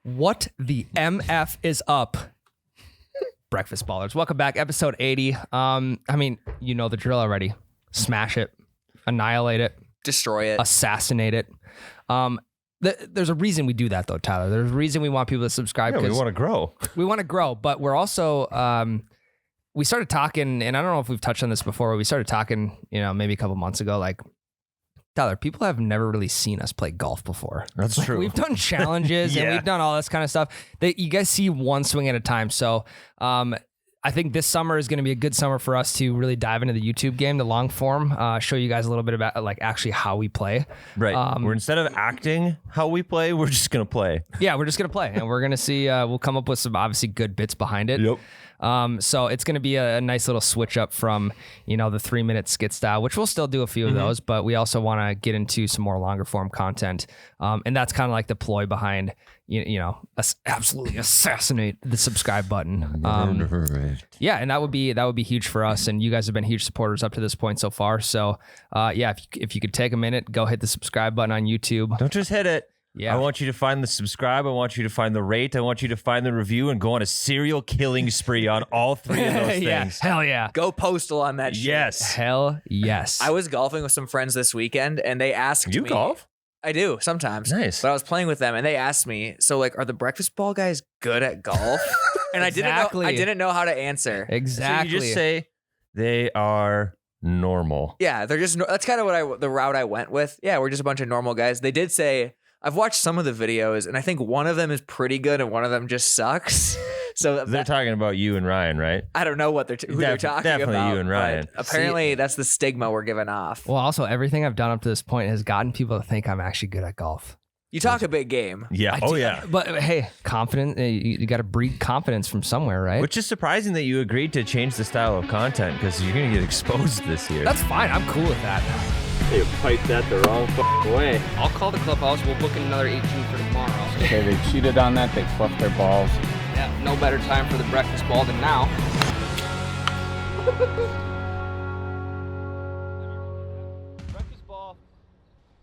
What the MF is up? Breakfast Ballers. Welcome back, episode 80. I mean, you know the drill already. Smash it, annihilate it, destroy it, assassinate it. There's a reason we do that though, Tyler. There's a reason we want people to subscribe. Yeah, we want to grow. We want to grow, but we're also we started talking, and I don't know if we've touched on this before, but we started talking, maybe a couple months ago, like, Tyler, people have never really seen us play golf before. That's true. We've done challenges and we've done all this kind of stuff that you guys see one swing at a time. So I think this summer is going to be a good summer for us to really dive into the YouTube game, the long form, show you guys a little bit about like actually how we play. Right. We're instead of acting how we play, we're just going to play. Yeah, we're just going to play, and we're going to see, we'll come up with some obviously good bits behind it. Yep. So it's going to be a nice little switch up from, the 3-minute skit style, which we'll still do a few of those, but we also want to get into some more longer form content. And that's kind of like the ploy behind, absolutely assassinate the subscribe button. Yeah. And that would be huge for us. And you guys have been huge supporters up to this point so far. So if you could take a minute, go hit the subscribe button on YouTube. Don't just hit it. Yeah. I want you to find the subscribe. I want you to find the rate. I want you to find the review and go on a serial killing spree on all three of those things. Yeah. Hell yeah. Go postal on that shit. Yes. Hell yes. I was golfing with some friends this weekend, and they asked me. You golf? I do sometimes. Nice. But I was playing with them, and they asked me, so like, are the breakfast ball guys good at golf? And Exactly. I didn't know how to answer. Exactly. So you just say they are normal. Yeah, they're just. That's kind of the route I went with. Yeah, we're just a bunch of normal guys. They did say. I've watched some of the videos, and I think one of them is pretty good, and one of them just sucks. So They're talking about you and Ryan, right? I don't know what they're who they're talking definitely about. you and Ryan. Apparently, that's the stigma we're giving off. Well, also everything I've done up to this point has gotten people to think I'm actually good at golf. You talk a big game. Yeah. Oh, yeah. But hey, confident. You got to breed confidence from somewhere, right? Which is surprising that you agreed to change the style of content because you're going to get exposed this year. That's fine. I'm cool with that. They piped that the wrong way. I'll call the clubhouse. We'll book in another 18 for tomorrow. Okay, they cheated on that. They fluffed their balls. Yeah, no better time for the breakfast ball than now. Breakfast ball.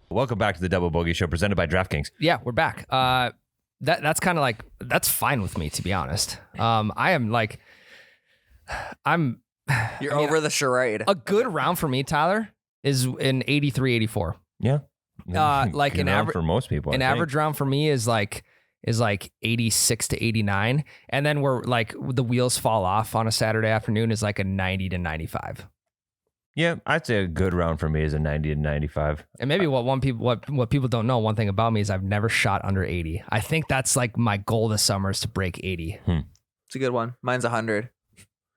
Welcome back to the Double Bogey Show presented by DraftKings. Yeah, we're back. That's kind of like, that's fine with me, to be honest. You're over the charade. A good round for me, Tyler, is an 83, 84. Yeah. Like Good an round average for most people. An I think. average round for me is like 86 to 89. And then we're like, the wheels fall off on a Saturday afternoon is like a 90 to 95. Yeah, I'd say a good round for me is a 90 and 95. And maybe what people don't know, one thing about me is I've never shot under 80. I think that's like my goal this summer is to break 80. It's a good one. Mine's 100.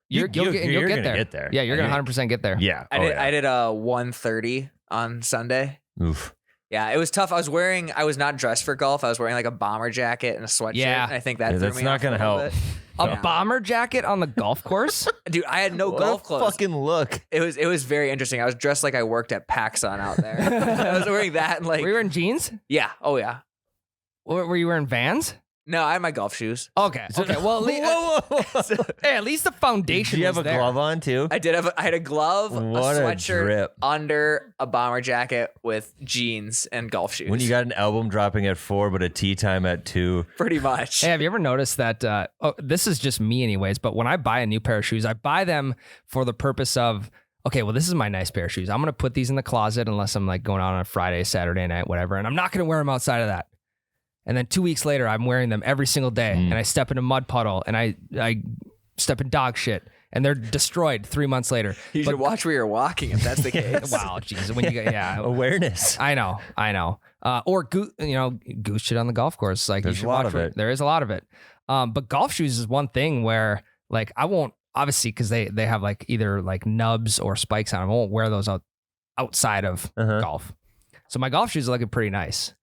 You'll gonna get there. Yeah, you're going to 100% get there. Yeah. I did a 130 on Sunday. Oof. Yeah, it was tough. I was not dressed for golf. I was wearing like a bomber jacket and a sweatshirt. Yeah. And I think that threw that's me not off going to a little help. bit. A bomber jacket on the golf course? Dude, I had no What golf a clothes. fucking look. It was very interesting. I was dressed like I worked at PacSun out there. I was wearing that and like Were you wearing jeans? yeah. Oh yeah. Were you wearing Vans? No, I had my golf shoes. Okay. Well, hey, at least the foundation Did you was have a there. glove on too? I had a glove, What a a sweatshirt drip. under a bomber jacket with jeans and golf shoes. When you got an album dropping at 4 but a tea time at 2. pretty much. Hey, have you ever noticed that? This is just me, anyways. But when I buy a new pair of shoes, I buy them for the purpose of, okay, well, this is my nice pair of shoes. I'm gonna put these in the closet unless I'm like going out on a Friday, Saturday night, whatever, and I'm not gonna wear them outside of that. And then 2 weeks later, I'm wearing them every single day, and I step in a mud puddle, and I step in dog shit, and they're destroyed 3 months later. You should watch where you're walking if that's the case. Wow, jeez, when you get Awareness. I know. Or goose shit on the golf course. Like There's you should a lot watch of it. There is a lot of it. But golf shoes is one thing where like I won't obviously because they have like either like nubs or spikes on them. I won't wear those outside of golf. So my golf shoes are looking pretty nice.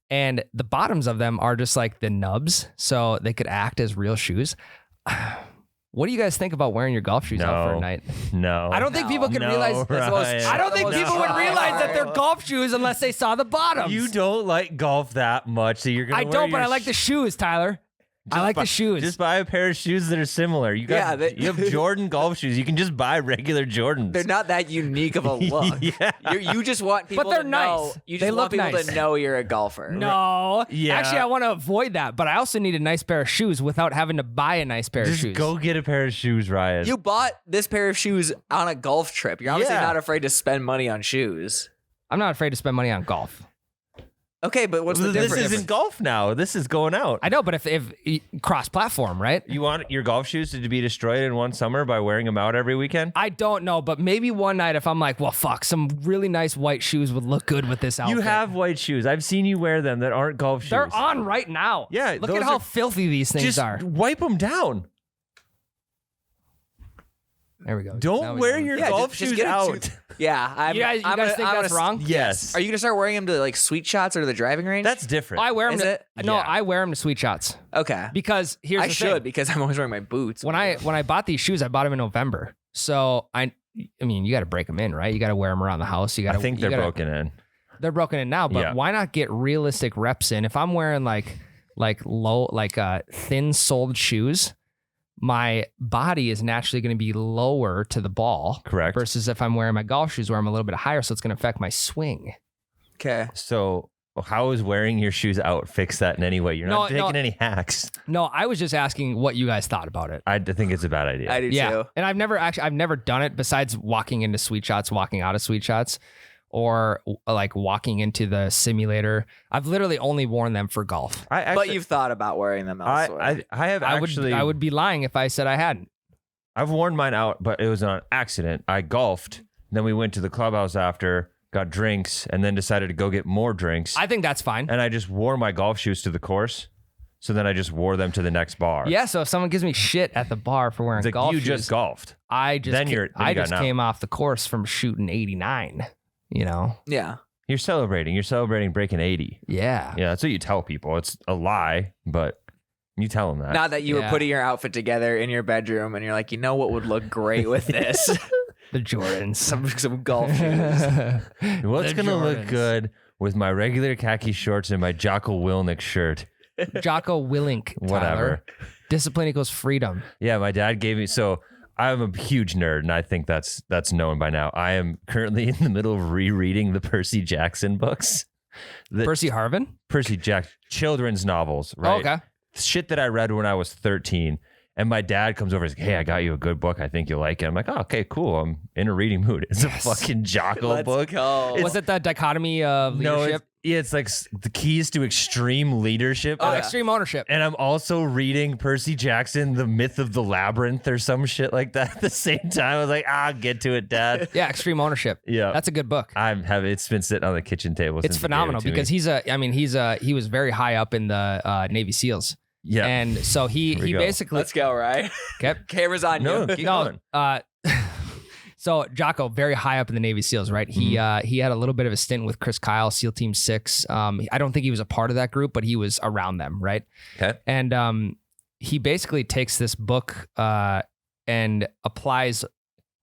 And the bottoms of them are just like the nubs, so they could act as real shoes. What do you guys think about wearing your golf shoes out for a night? No. I don't think people can realize. Ryan. I don't think people would realize that they're golf shoes unless they saw the bottoms. You don't like golf that much, so you're gonna I wear don't, but your I like the shoes, Tyler. I like the shoes. Just buy a pair of shoes that are similar. You got, you have Jordan golf shoes. You can just buy regular Jordans. They're not that unique of a look. Yeah. You just want people they're to know. nice. You They just want look people nice. to know you're a golfer. No. Yeah. Actually, I want to avoid that, but I also need a nice pair of shoes without having to buy a nice pair of Just shoes. go get a pair of shoes, Ryan. You bought this pair of shoes on a golf trip. You're obviously Yeah. not afraid to spend money on shoes. I'm not afraid to spend money on golf. Okay, but what's the this difference? isn't golf now. This is going out. I know, but if cross-platform, right? You want your golf shoes to be destroyed in one summer by wearing them out every weekend? I don't know, but maybe one night if I'm like, well, fuck, some really nice white shoes would look good with this outfit. You have white shoes. I've seen you wear them that aren't golf shoes. They're on right now. Yeah, Look those at how are- filthy these things Just are. wipe them down. There we go. Now Don't we wear know. your Yeah, golf just shoes get a out. suit. Yeah, I'm, You guys I'm think gonna- that's wrong? Yes. Are you gonna start wearing them to like sweet shots or the driving range? That's different. I wear them. Is To, it? No, Yeah. I wear them to sweet shots okay. because here's I the should thing. because I'm always wearing my boots. When I bought these shoes, I bought them in November. So I mean, you got to break them in, right? You got to wear them around the house. You got I to. think they're broken in. They're broken in now, but Yeah. why not get realistic reps in? If I'm wearing like thin soled shoes, my body is naturally going to be lower to the ball. Correct. Versus if I'm wearing my golf shoes where I'm a little bit higher, so it's going to affect my swing. okay. So how is wearing your shoes out fix that in any way? You're not taking any hacks. No, I was just asking what you guys thought about it. I think it's a bad idea. I do too. And I've never done it besides walking into sweet shots, walking out of sweet shots, or like walking into the simulator. I've literally only worn them for golf. But you've thought about wearing them elsewhere. I have actually. I would be lying if I said I hadn't. I've worn mine out, but it was on accident. I golfed, then we went to the clubhouse after, got drinks, and then decided to go get more drinks. I think that's fine. And I just wore my golf shoes to the course. So then I just wore them to the next bar. Yeah, so if someone gives me shit at the bar for wearing It's like golf you shoes, just golfed. I just then you got out. came off the course from shooting 89. You know? yeah. You're celebrating. You're celebrating breaking 80. Yeah. Yeah, that's what you tell people. It's a lie, but you tell them that. Not that you were Yeah. putting your outfit together in your bedroom and you're like, you know what would look great with this? The Jordans. some golf shoes. What's The going to look Jordans. good with my regular khaki shorts and my Jocko Willink shirt? Jocko Willink. Whatever. Tyler. Discipline equals freedom. Yeah, my dad gave me. So I'm a huge nerd, and I think that's known by now. I am currently in the middle of rereading the Percy Jackson books. Percy Harvin? Percy Jackson children's novels, right? Oh, okay. Shit that I read when I was 13. And my dad comes over and says, hey, I got you a good book. I think you'll like it. I'm like, oh, okay, cool. I'm in a reading mood. It's a fucking Jocko Let's book. go. Was it the dichotomy of No, leadership? it's like the keys to extreme leadership. Oh, And I- extreme ownership. And I'm also reading Percy Jackson, The Myth of the Labyrinth or some shit like that at the same time. I was like, get to it, Dad. Yeah, extreme ownership. Yeah. That's a good book. It's been sitting on the kitchen table. It's since he gave it phenomenal to me. because he was very high up in the Navy SEALs. yeah. And so he we go. basically Let's go, right? kept Camera's on No, you. keep going. so Jocko, very high up in the Navy SEAls, right? He had a little bit of a stint with Chris Kyle, SEAL Team 6. I don't think he was a part of that group, but he was around them, right? Okay. And he basically takes this book and applies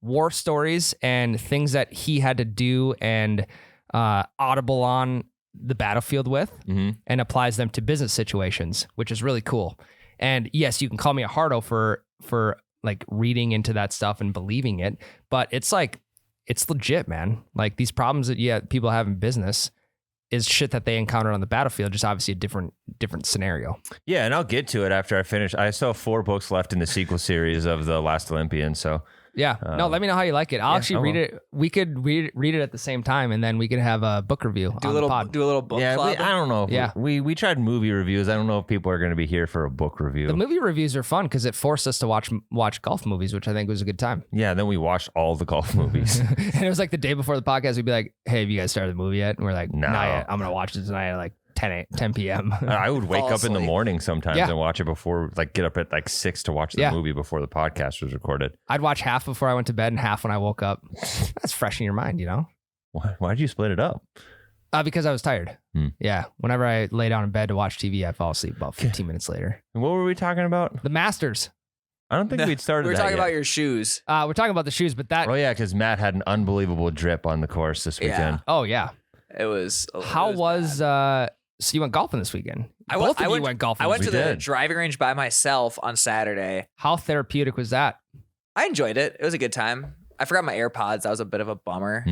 war stories and things that he had to do and audible on the battlefield with, Mhm. and applies them to business situations, which is really cool. And yes, you can call me a hardo for like reading into that stuff and believing it, but it's like, it's legit, man. Like these problems that people have in business is shit that they encountered on the battlefield, just obviously a different scenario. Yeah, and I'll get to it after I finish. I still have 4 books left in the sequel series of The Last Olympian, so Yeah. No, let me know how you like it. I'll actually I read will. it. We could read it at the same time, and then we could have a book review Do on a little the pod. do a little book yeah, club. I don't know. If Yeah. we tried movie reviews. I don't know if people are going to be here for a book review. The movie reviews are fun because it forced us to watch golf movies, which I think was a good time. Yeah, then we watched all the golf movies. And it was like the day before the podcast, we'd be like, "Hey, have you guys started the movie yet?" And we're like, No. "Not yet. I'm gonna watch it tonight at like 10 p.m." I would wake Fall up in the asleep. morning sometimes Yeah. and watch it before, like get up at like 6 to watch the Yeah. movie before the podcast was recorded. I'd watch half before I went to bed and half when I woke up. That's fresh in your mind, you know? Why did you split it up? Because I was tired. Hmm. Yeah. Whenever I lay down in bed to watch TV, I fall asleep about 15 minutes later. And what were we talking about? The Masters. I don't think we'd started We were that talking yet. about your shoes. We're talking about the shoes, but that. Oh yeah, because Matt had an unbelievable drip on the course this weekend. Oh yeah. It was. How was So you went golfing this weekend. I Both went- of you went golfing. I went this to weekend. the driving range by myself on Saturday. How therapeutic was that? I enjoyed it. It was a good time. I forgot my AirPods. That was a bit of a bummer.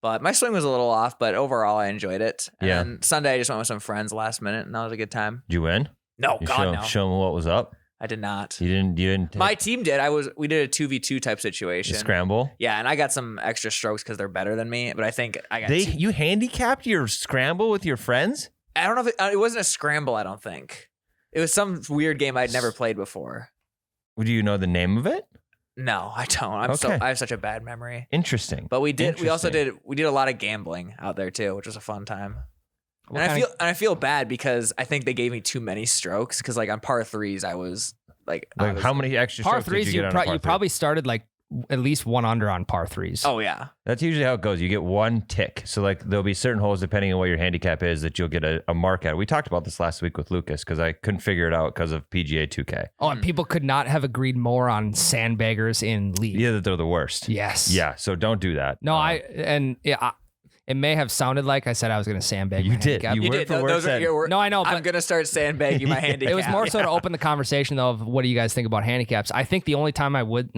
But my swing was a little off, but overall I enjoyed it. And Yeah. then Sunday I just went with some friends last minute, and that was a good time. Did you win? No, You God, no. show them what was up. I did not. You didn't. My team did. We did a 2v2 type situation. scramble. Yeah, and I got some extra strokes because they're better than me. But I think I got. You handicapped your scramble with your friends? I don't know if it wasn't a scramble. I don't think it was some weird game I'd never played before. Do you know the name of it? No, I don't. I have such a bad memory. Interesting. But we did. We also Interesting. did a lot of gambling out there too, which was a fun time. What And kind I feel bad because I think they gave me too many strokes because like on par threes I was like How many extra par strokes did threes, you you, get on a par you three? probably started like at least one under on par threes. Oh yeah. That's usually how it goes. You get one tick. So like there'll be certain holes depending on what your handicap is that you'll get a mark at. We talked about this last week with Lucas because I couldn't figure it out because of PGA 2K. Oh, and people could not have agreed more on sandbaggers in league. Yeah, that they're the worst. Yes. Yeah. So don't do that. No, it may have sounded like I said I was going to sandbag. You my did. handicap. You You word did. for word Those are said- your words. No, I know, I'm but gonna start sandbagging my handicap. it was more so to open the conversation though of what do you guys think about handicaps. I think the only time I would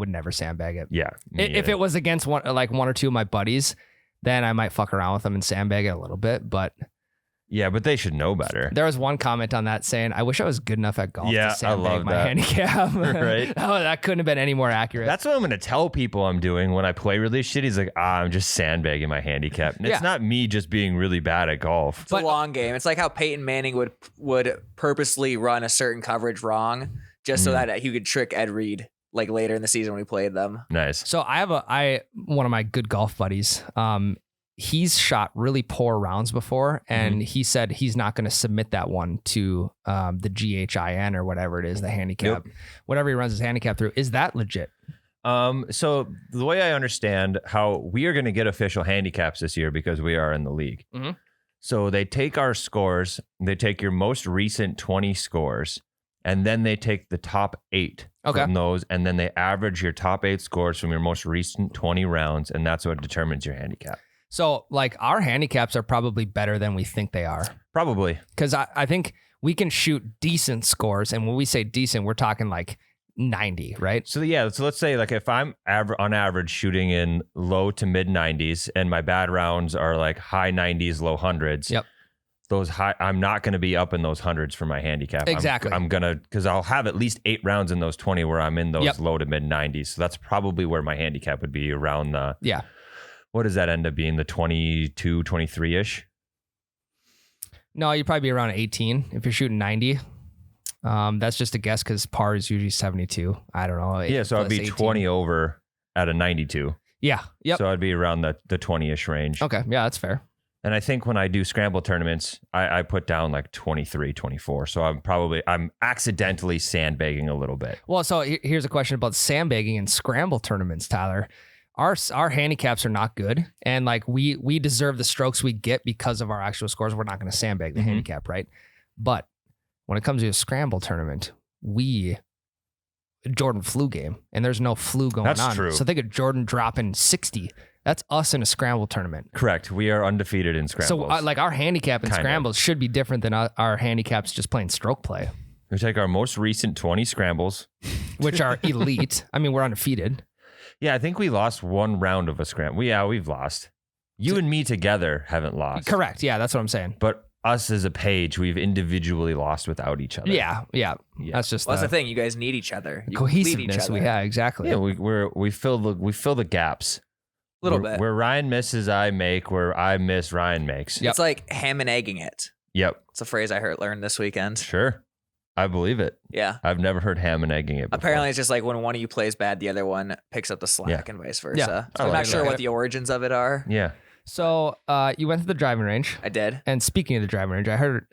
never sandbag it. Yeah. me If either. it was against one or two of my buddies, then I might fuck around with them and sandbag it a little bit. But Yeah, but they should know better. there was one comment on that saying, "I wish I was good enough at golf Yeah, I to sandbag love my that. handicap." Right. Oh, that couldn't have been any more accurate. That's what I'm going to tell people I'm doing when I play really shitty. He's like, I'm just sandbagging my handicap. And Yeah. it's not me just being really bad at golf. It's a long game. It's like how Peyton Manning would purposely run a certain coverage wrong just so that he could trick Ed Reed like later in the season when we played them. Nice. So I have one of my good golf buddies. He's shot really poor rounds before, and he said he's not going to submit that one to the GHIN or whatever it is, the handicap, whatever he runs his handicap through. Is that legit? So the way I understand how we are going to get official handicaps this year because we are in the league. Mhm. So they take our scores, they take your most recent 20 scores, and then they take the top 8 Okay. from those, and then they average your top 8 scores from your most recent 20 rounds, and that's what determines your handicap. So like our handicaps are probably better than we think they are. Probably. Because I think we can shoot decent scores. And when we say decent, we're talking like 90, right? So yeah, so let's say like if I'm on average shooting in low to mid 90s and my bad rounds are like high 90s, low hundreds. Yep. I'm not going to be up in those hundreds for my handicap. Exactly. I'm going to, because I'll have at least 8 rounds in those 20 where I'm in those Yep. low to mid 90s. So that's probably where my handicap would be around the, Yeah. what does that end up being? The 22, 23-ish? No, you'd probably be around 18 if you're shooting 90. That's just a guess because par is usually 72. I don't know. Yeah, so I'd be 18. 20 over at a 92. Yeah. Yep. So I'd be around the 20-ish range. Okay. Yeah, that's fair. And I think when I do scramble tournaments, I put down like 23, 24. So I'm accidentally sandbagging a little bit. Well, so here's a question about sandbagging and scramble tournaments, Tyler. Our handicaps are not good, and like we deserve the strokes we get because of our actual scores. We're not going to sandbag the handicap, right? But when it comes to a scramble tournament, Jordan flu game, and there's no flu going That's on. true. So think of Jordan dropping 60. That's us in a scramble tournament. Correct. We are undefeated in scrambles. So like our handicap in Kind of. scrambles should be different than our handicaps just playing stroke play, we take our most recent 20 scrambles. which are elite. I mean, we're undefeated. Yeah, I think we lost one round of a scramble. We've lost. You and me together haven't lost. Correct. Yeah, that's what I'm saying. But us as a page, we've indivially lost without each other. Yeah. That's just Well, that's the thing. You guys need each other. You complete each cohesiveness. other. Exactly. Yeah, we fill the gaps. A little Where- bit. Where Ryan misses, I make. Where I miss, Ryan makes. Yep. It's like ham and egging it. Yep. It's a phrase I learned this weekend. Sure. I believe it. Yeah. I've never heard ham and egging it before. Apparently, it's just like when one of you plays bad, the other one picks up the slack and vice versa. Yeah. So I I'm like not sure that. what the origins of it are. Yeah. So you went to the driving range. I did. And speaking of the driving range, I heard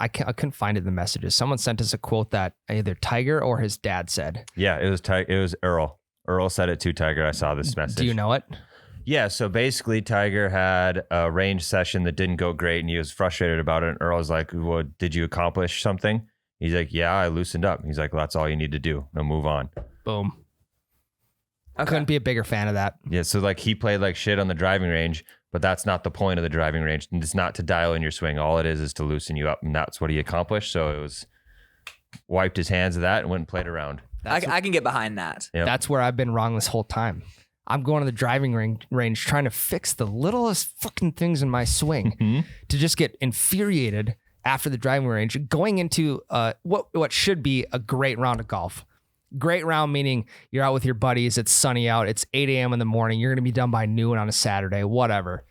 I couldn't find it in the messages. Someone sent us a quote that either Tiger or his dad said. Yeah, it was Earl. Earl said it too, Tiger. I saw this message. Do you know it? Yeah, so basically Tiger had a range session that didn't go great and he was frustrated about it. And Earl's like, well, did you accomplish something? He's like, yeah, I loosened up. He's like, well, that's all you need to do. Now move on. Boom. Okay. Couldn't be a bigger fan of that. Yeah, so like he played like shit on the driving range, But that's not the point of the driving range. It's not to dial in your swing. All it is to loosen you up. And that's what he accomplished. So it was wiped his hands of that and went and played around. I can get behind that. Yep. That's where I've been wrong this whole time. I'm going to the driving range trying to fix the littlest fucking things in my swing to just get infuriated after the driving range, going into what should be a great round of golf. Great round meaning you're out with your buddies, it's sunny out, it's 8 a.m. in the morning, you're going to be done by noon on a Saturday, whatever.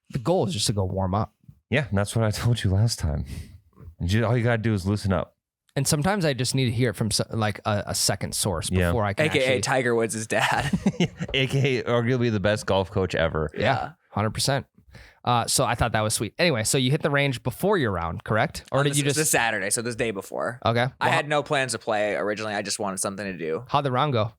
The goal is just to go warm up. Yeah, and that's what I told you last time. All you got to do is loosen up. And sometimes I just need to hear it from like a second source before I can AKA Tiger Woods' dad. AKA arguably the best golf coach ever. Yeah, 100%. So I thought that was sweet. Anyway, so you hit the range before your round, correct? Or did you just... This Saturday, so this day before. Okay. I had no plans to play originally. I just wanted something to do. How'd the round go?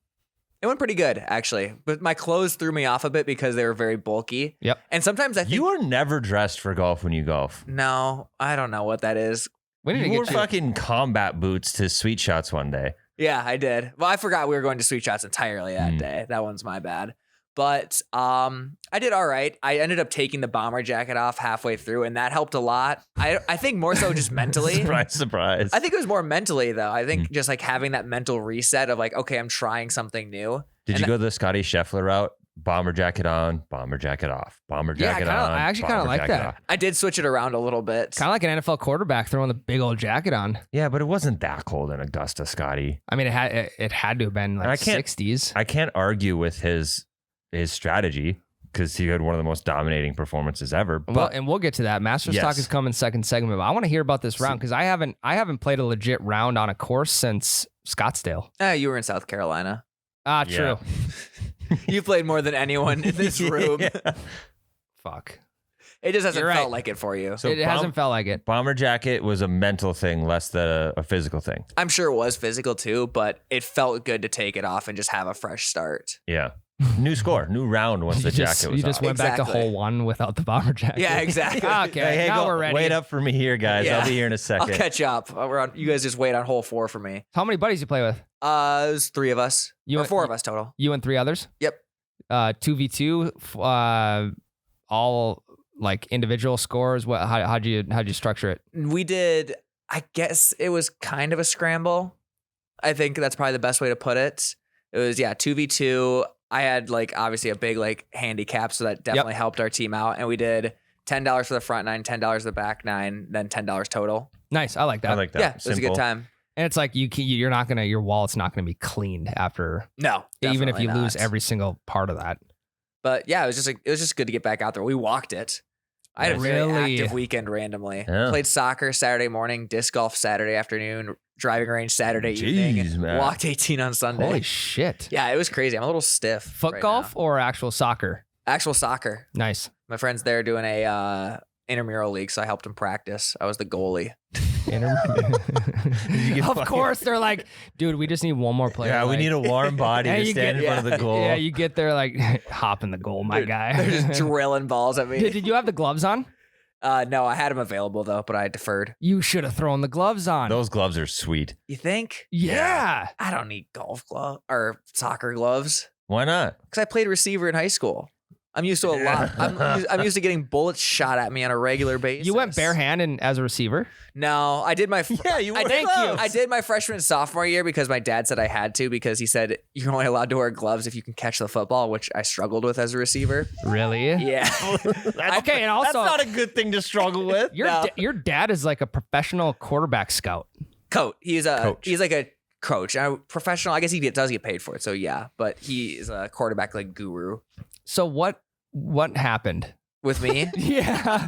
It went pretty good, actually. But my clothes threw me off a bit because they were very bulky. Yep. And sometimes I think... You are never dressed for golf when you golf. No, I don't know what that is. We need to You get wore fucking combat boots to Sweet Shots one day. Yeah, I did. Well, I forgot we were going to Sweet Shots entirely that day. That one's my bad. But I did all right. I ended up taking the bomber jacket off halfway through, and that helped a lot. I think more so just mentally. Surprise, surprise. I think it was more mentally, though. I think just like having that mental reset of like, okay, I'm trying something new. Did you go the Scotty Scheffler route? Bomber jacket on, bomber jacket off, bomber jacket on. I actually kind of like that. Off. I did switch it around a little bit. Kind of like an NFL quarterback throwing the big old jacket on. Yeah, but it wasn't that cold in Augusta, Scotty. I mean, it had to have been like 60s. I can't argue with his strategy because he had one of the most dominating performances ever. But And we'll get to that. Masters Talk is coming second segment, but I want to hear about this round because I haven't played a legit round on a course since Scottsdale. You were in South Carolina. True. You played more than anyone in this room. Fuck. It just hasn't You're felt right. like it for you. So It hasn't felt like it. bomber jacket was a mental thing, less than a physical thing. I'm sure it was physical too, but it felt good to take it off and just have a fresh start. Yeah. New score, new round once the jacket was You just off. went back to Exactly. hole one without the bomber jacket. Yeah, exactly. Okay, Hey, now go, we're ready. wait up for me here, guys. Yeah. I'll be here in a I'll second. catch up. You guys just wait on hole 4 for me. How many buddies you play with? It was 3 of us. You Or and- 4 of us total. You and 3 others? Yep. 2v2, all like individual scores. How'd you structure it? We did, I guess it was kind of a scramble. I think that's probably the best way to put it. It was, 2v2. I had like obviously a big like handicap, so that definitely helped our team out. And we did $10 for the front 9, $10 for the back 9, then $10 total. Nice. I like that. I like that. Yeah, it was a good time. And it's like you're not gonna, your wallet's not gonna be cleaned after, No, even if you definitely lose not. every single part of that. But yeah, it was just good to get back out there. We walked it. I had a very Really? active weekend randomly. Yeah. Played soccer Saturday morning, disc golf Saturday afternoon, driving range Saturday Jeez, evening, man. walked 18 on Sunday. Holy shit. Yeah, it was crazy. I'm a little stiff. Foot right golf now. or actual soccer? Actual soccer. Nice. My friend's there doing a intramural league, so I helped him practice. I was the goalie. Of course, they're like, dude, we just need one more player. Yeah, we like- need a warm body And to you stand in get- front of the goal. Yeah, you get there like hop in the goal, my guy. They're just drilling balls at me. Did you have the gloves on? No, I had him available though, but I deferred. You should have thrown the gloves on. Those gloves are sweet. You think? Yeah. I don't need golf glove or soccer gloves Why not? because I played receiver in high school. I'm used to a lot. I'm used to getting bullets shot at me on a regular basis. You went barehanded as a receiver? No, I did my. Yeah, you were Thank close. you. I did my freshman and sophomore year because my dad said I had to because he said you're only allowed to wear gloves if you can catch the football, which I struggled with as a receiver. Really? Yeah. Okay, and also That's not a good thing to struggle with. your dad is like a professional quarterback scout. Coach. He's Coach. like a coach. Professional. I guess he does get paid for it. So yeah, but he is a quarterback like guru So what happened? with me. Yeah.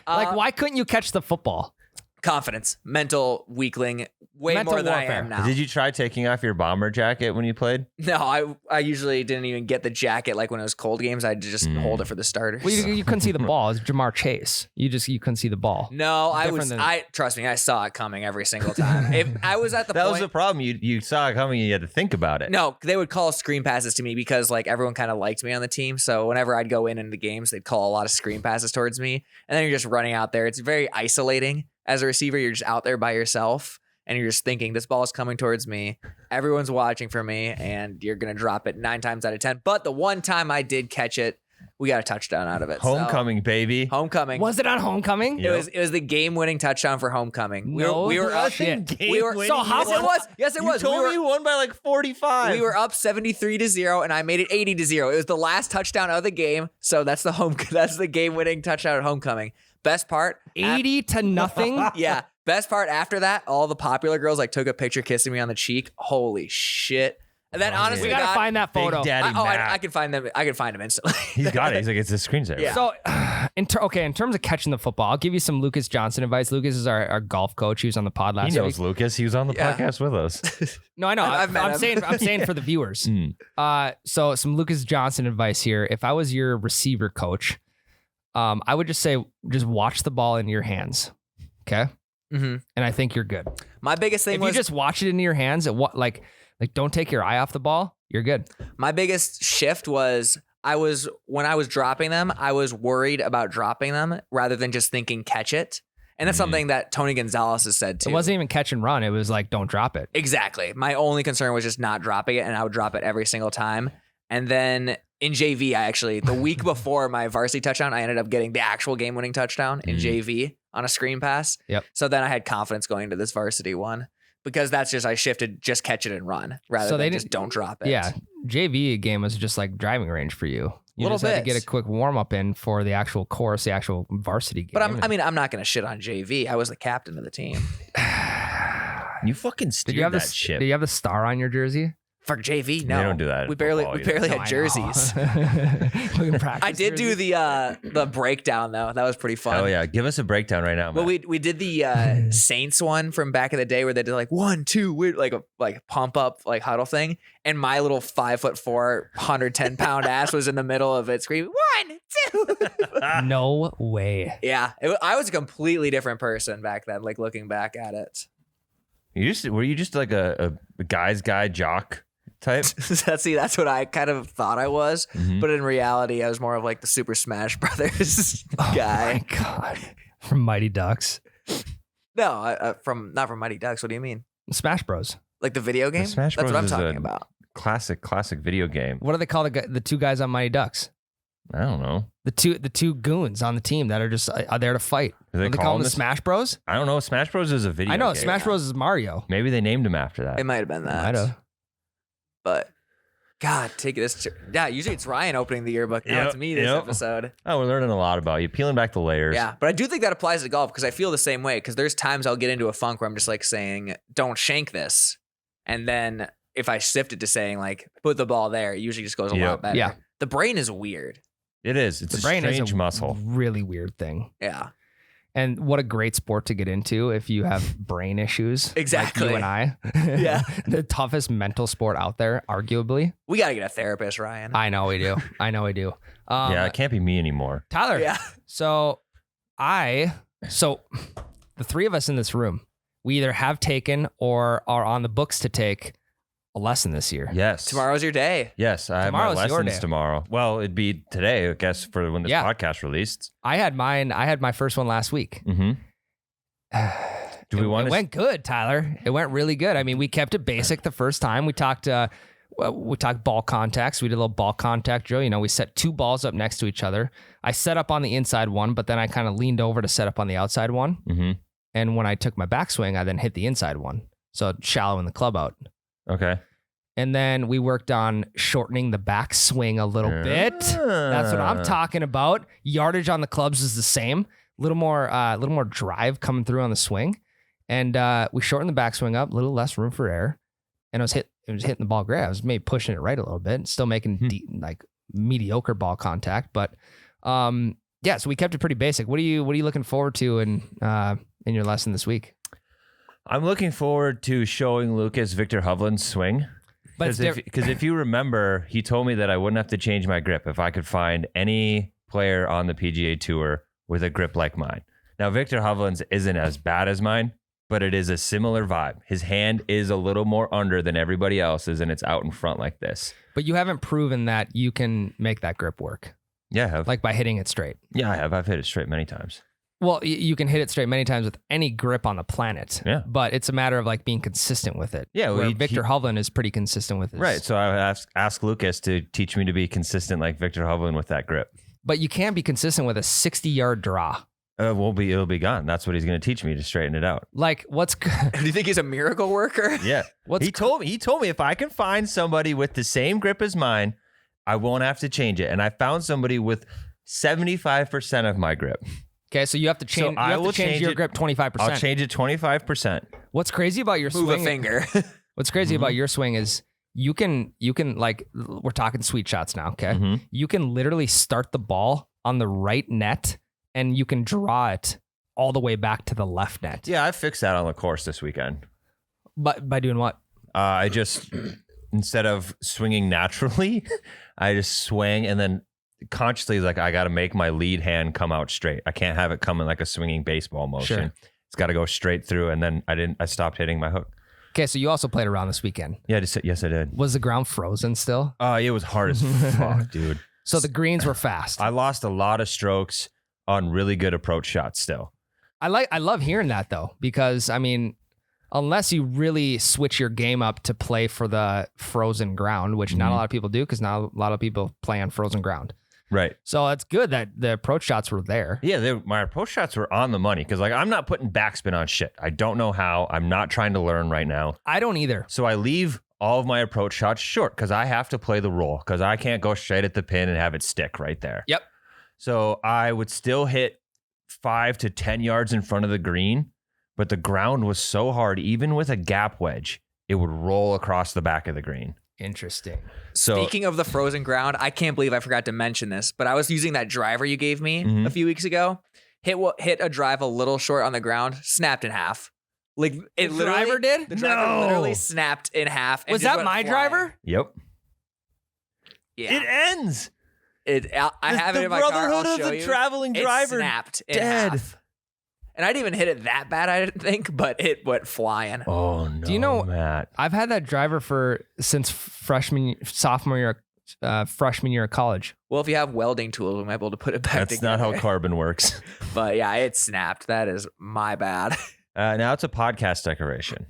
Like why couldn't you catch the football? Confidence, mental weakling, way Mental more than warfare. I am now. Did you try taking off your bomber jacket when you played? No, I usually didn't even get the jacket like when it was cold games. I'd just hold it for the starters. Well, you couldn't see the ball. It's Jamar Chase. You couldn't see the ball. No, Different than- trust me, I saw it coming every single time. If I was at the That point, was the problem. You saw it coming and you had to think about it. no, they would call screen passes to me because like everyone kind of liked me on the team. So whenever I'd go in the games, they'd call a lot of screen passes towards me. And then you're just running out there. It's very isolating as a receiver. You're just out there by yourself and you're just thinking this ball is coming towards me. Everyone's watching for me and you're going to drop it 9 times out of 10. But the one time I did catch it, We got a touchdown out of it. Homecoming, baby. Homecoming. Was it on homecoming? Yep. It was the game-winning touchdown for homecoming. No, we were up. shit. We were So how- Yes, it You was. told me you won by like 45. We were up 73-0, and I made it 80-0. It was the last touchdown of the game, so that's the game-winning touchdown at homecoming. Best part, 80-0. yeah. Best part after that, all the popular girls like took a picture kissing me on the cheek. Holy shit! And then honestly, We gotta find that Big photo. Daddy Mac. I can find them. I can find them instantly. He's got it. He's like, it's a screensaver. Yeah. So, in terms of catching the football, I'll give you some Lucas Johnson advice. Lucas is our golf coach. He was on the pod He last knows week. Lucas. He was on the Yeah. podcast with us. No, I know. I've met him. I'm saying for the viewers. Mm. So some Lucas Johnson advice here. If I was your receiver coach, I would just say, just watch the ball in your hands. Okay. Mhm. And I think you're good. My biggest thing If was you just watch it in your hands, like don't take your eye off the ball, you're good. my biggest shift was when I was dropping them, I was worried about dropping them rather than just thinking catch it. And that's something that Tony Gonzalez has said too. It wasn't even catch and run. It was like, don't drop it. Exactly. My only concern was just not dropping it, and I would drop it every single time. And then in JV, the week before my varsity touchdown, I ended up getting the actual game-winning touchdown in JV on a screen pass. Yep. So then I had confidence going into this varsity one because I shifted just catch it and run rather So they than just didn't- don't drop it. Yeah. JV game was just like driving range for you. You Little just had to bit. get a quick warm up in for the actual course, the actual varsity game. But I'm not going to shit on JV. I was the captain of the team. You fucking did steered you have that ship. Did you have the star on your jersey? For JV, no. They don't do that We in barely football either. No, had I know. jerseys. We can practice I did do jerseys. the breakdown though. That was pretty fun. Oh yeah, give us a breakdown right now, Well, man. we did the Saints one from back in the day where they did like 1, 2, like pump up like huddle thing, and my little 5'4", 110-pound ass was in the middle of it screaming 1, 2. No way. Yeah, I was a completely different person back then. Like looking back at it, Were you just like a guy's guy jock type? that's what I kind of thought I was, Mhm. but in reality, I was more of like the Super Smash Brothers guy. My God. From Mighty Ducks. No, not from Mighty Ducks. What do you mean? Smash Bros. Like the video game? Smash That's Bros what I'm is talking a- about. Classic video game. What do they call the two guys on Mighty Ducks? I don't know. The two goons on the team that are just are there to fight. Do they Don't call them them the this? Smash Bros? I don't know. Smash Bros is a video. I know game. Smash Bros is Mario. Maybe they named him after that. It might have been that. Might have. But God, take this. Yeah, usually it's Ryan opening the yearbook. Now Yep, it's me this yep. episode. Oh, we're learning a lot about you. Peeling back the layers. Yeah, but I do think that applies to golf because I feel the same way. Because there's times I'll get into a funk where I'm just like saying, "Don't shank this," and then if I shift it to saying like, "Put the ball there," it usually just goes a Yep. lot better. Yeah. The brain is weird. It is. It's The a brain strange is a muscle. really weird thing. Yeah. And what a great sport to get into if you have brain issues. Exactly. Like you and I. Yeah. The toughest mental sport out there, arguably. We got to get a therapist, Ryan. I know we do. Yeah, it can't be me anymore. Tyler. Yeah. So the three of us in this room, we either have taken or are on the books to take a lesson this year. Yes. Tomorrow's your day. Yes, I have my Tomorrow's your lessons day. tomorrow. Well, it'd be today, I guess, for when this Yeah. podcast released. I had my first one last week. Mm-hmm. Do we want It to? went good, Tyler. It went really good. I mean, we kept it basic the first time. We talked ball contacts. We did a little ball contact drill. You know, we set two balls up next to each other. I set up on the inside one, but then I kind of leaned over to set up on the outside one. Mm-hmm. And when I took my backswing, I then hit the inside one. So shallow in the club out. Okay. And then we worked on shortening the backswing a little bit. That's what I'm talking about. Yardage on the clubs is the same. A little more drive coming through on the swing. And we shortened the backswing up, a little less room for error. And it was hitting the ball great. I was maybe pushing it right a little bit, still making mediocre ball contact. But yeah, so we kept it pretty basic. What are you looking forward to in your lesson this week? I'm looking forward to showing Lucas Victor Hovland's swing. But Because if you remember, he told me that I wouldn't have to change my grip if I could find any player on the PGA Tour with a grip like mine. Now, Victor Hovland's isn't as bad as mine, but it is a similar vibe. His hand is a little more under than everybody else's, and it's out in front like this. But you haven't proven that you can make that grip work, Yeah, I have. like by hitting it straight. Yeah, I have. I've hit it straight many times. Well, you can hit it straight many times with any grip on the planet. Yeah. But it's a matter of like being consistent with it. Yeah, well, Where he- Victor Hovland is pretty consistent with his. Right. So I would ask Lucas to teach me to be consistent like Victor Hovland with that grip. but you can't be consistent with a 60-yard draw. It'll be gone. That's what he's going to teach me to straighten it out. Like, what's Do you think he's a miracle worker? Yeah. What's He told me if I can find somebody with the same grip as mine, I won't have to change it. And I found somebody with 75% of my grip. okay? So you have to change. So I will change your it- grip 25%. I'll change it 25%. What's crazy about your Move swing? a finger. What's crazy about your swing is you can like, we're talking sweet shots now. Okay, Mhm. you can literally start the ball on the right net and you can draw it all the way back to the left net. Yeah, I fixed that on the course this weekend. But by doing what? I just, instead of swinging naturally, I just swing and then consciously like I got to make my lead hand come out straight. I can't have it come in like a swinging baseball motion. Sure. It's got to go straight through. And then I stopped hitting my hook. Okay, so you also played around this weekend. Yeah, yes, I did. Was the ground frozen still? It was hard as fuck, dude. So the greens were fast. I lost a lot of strokes on really good approach shots still. I love hearing that though, because I mean, unless you really switch your game up to play for the frozen ground, which not a lot of people do, because not a lot of people play on frozen ground. Right. So it's good that the approach shots were there. Yeah, my approach shots were on the money because like I'm not putting backspin on shit. I don't know how. I'm not trying to learn right now. I don't either. So I leave all of my approach shots short because I have to play the roll because I can't go straight at the pin and have it stick right there. Yep. So I would still hit 5 to 10 yards in front of the green, but the ground was so hard, even with a gap wedge, it would roll across the back of the green. Interesting. So Speaking of the frozen ground, I can't believe I forgot to mention this, but I was using that driver you gave me a few weeks ago. Hit a drive a little short on the ground, snapped in half. Like it The literally driver did? The driver No. literally snapped in half. And Was just that went my flying. driver? Yep. Yeah. It ends. I have it in my car. I'll show you. Traveling It snapped in dead. half. And I didn't even hit it that bad, I didn't think, but it went flying. Oh no. Do you know- Matt? I've had that driver since freshman year of college. Well, if you have welding tools, we might be able to put it back That's together. not how carbon works. But yeah, it snapped. That is my bad. Now it's a podcast decoration.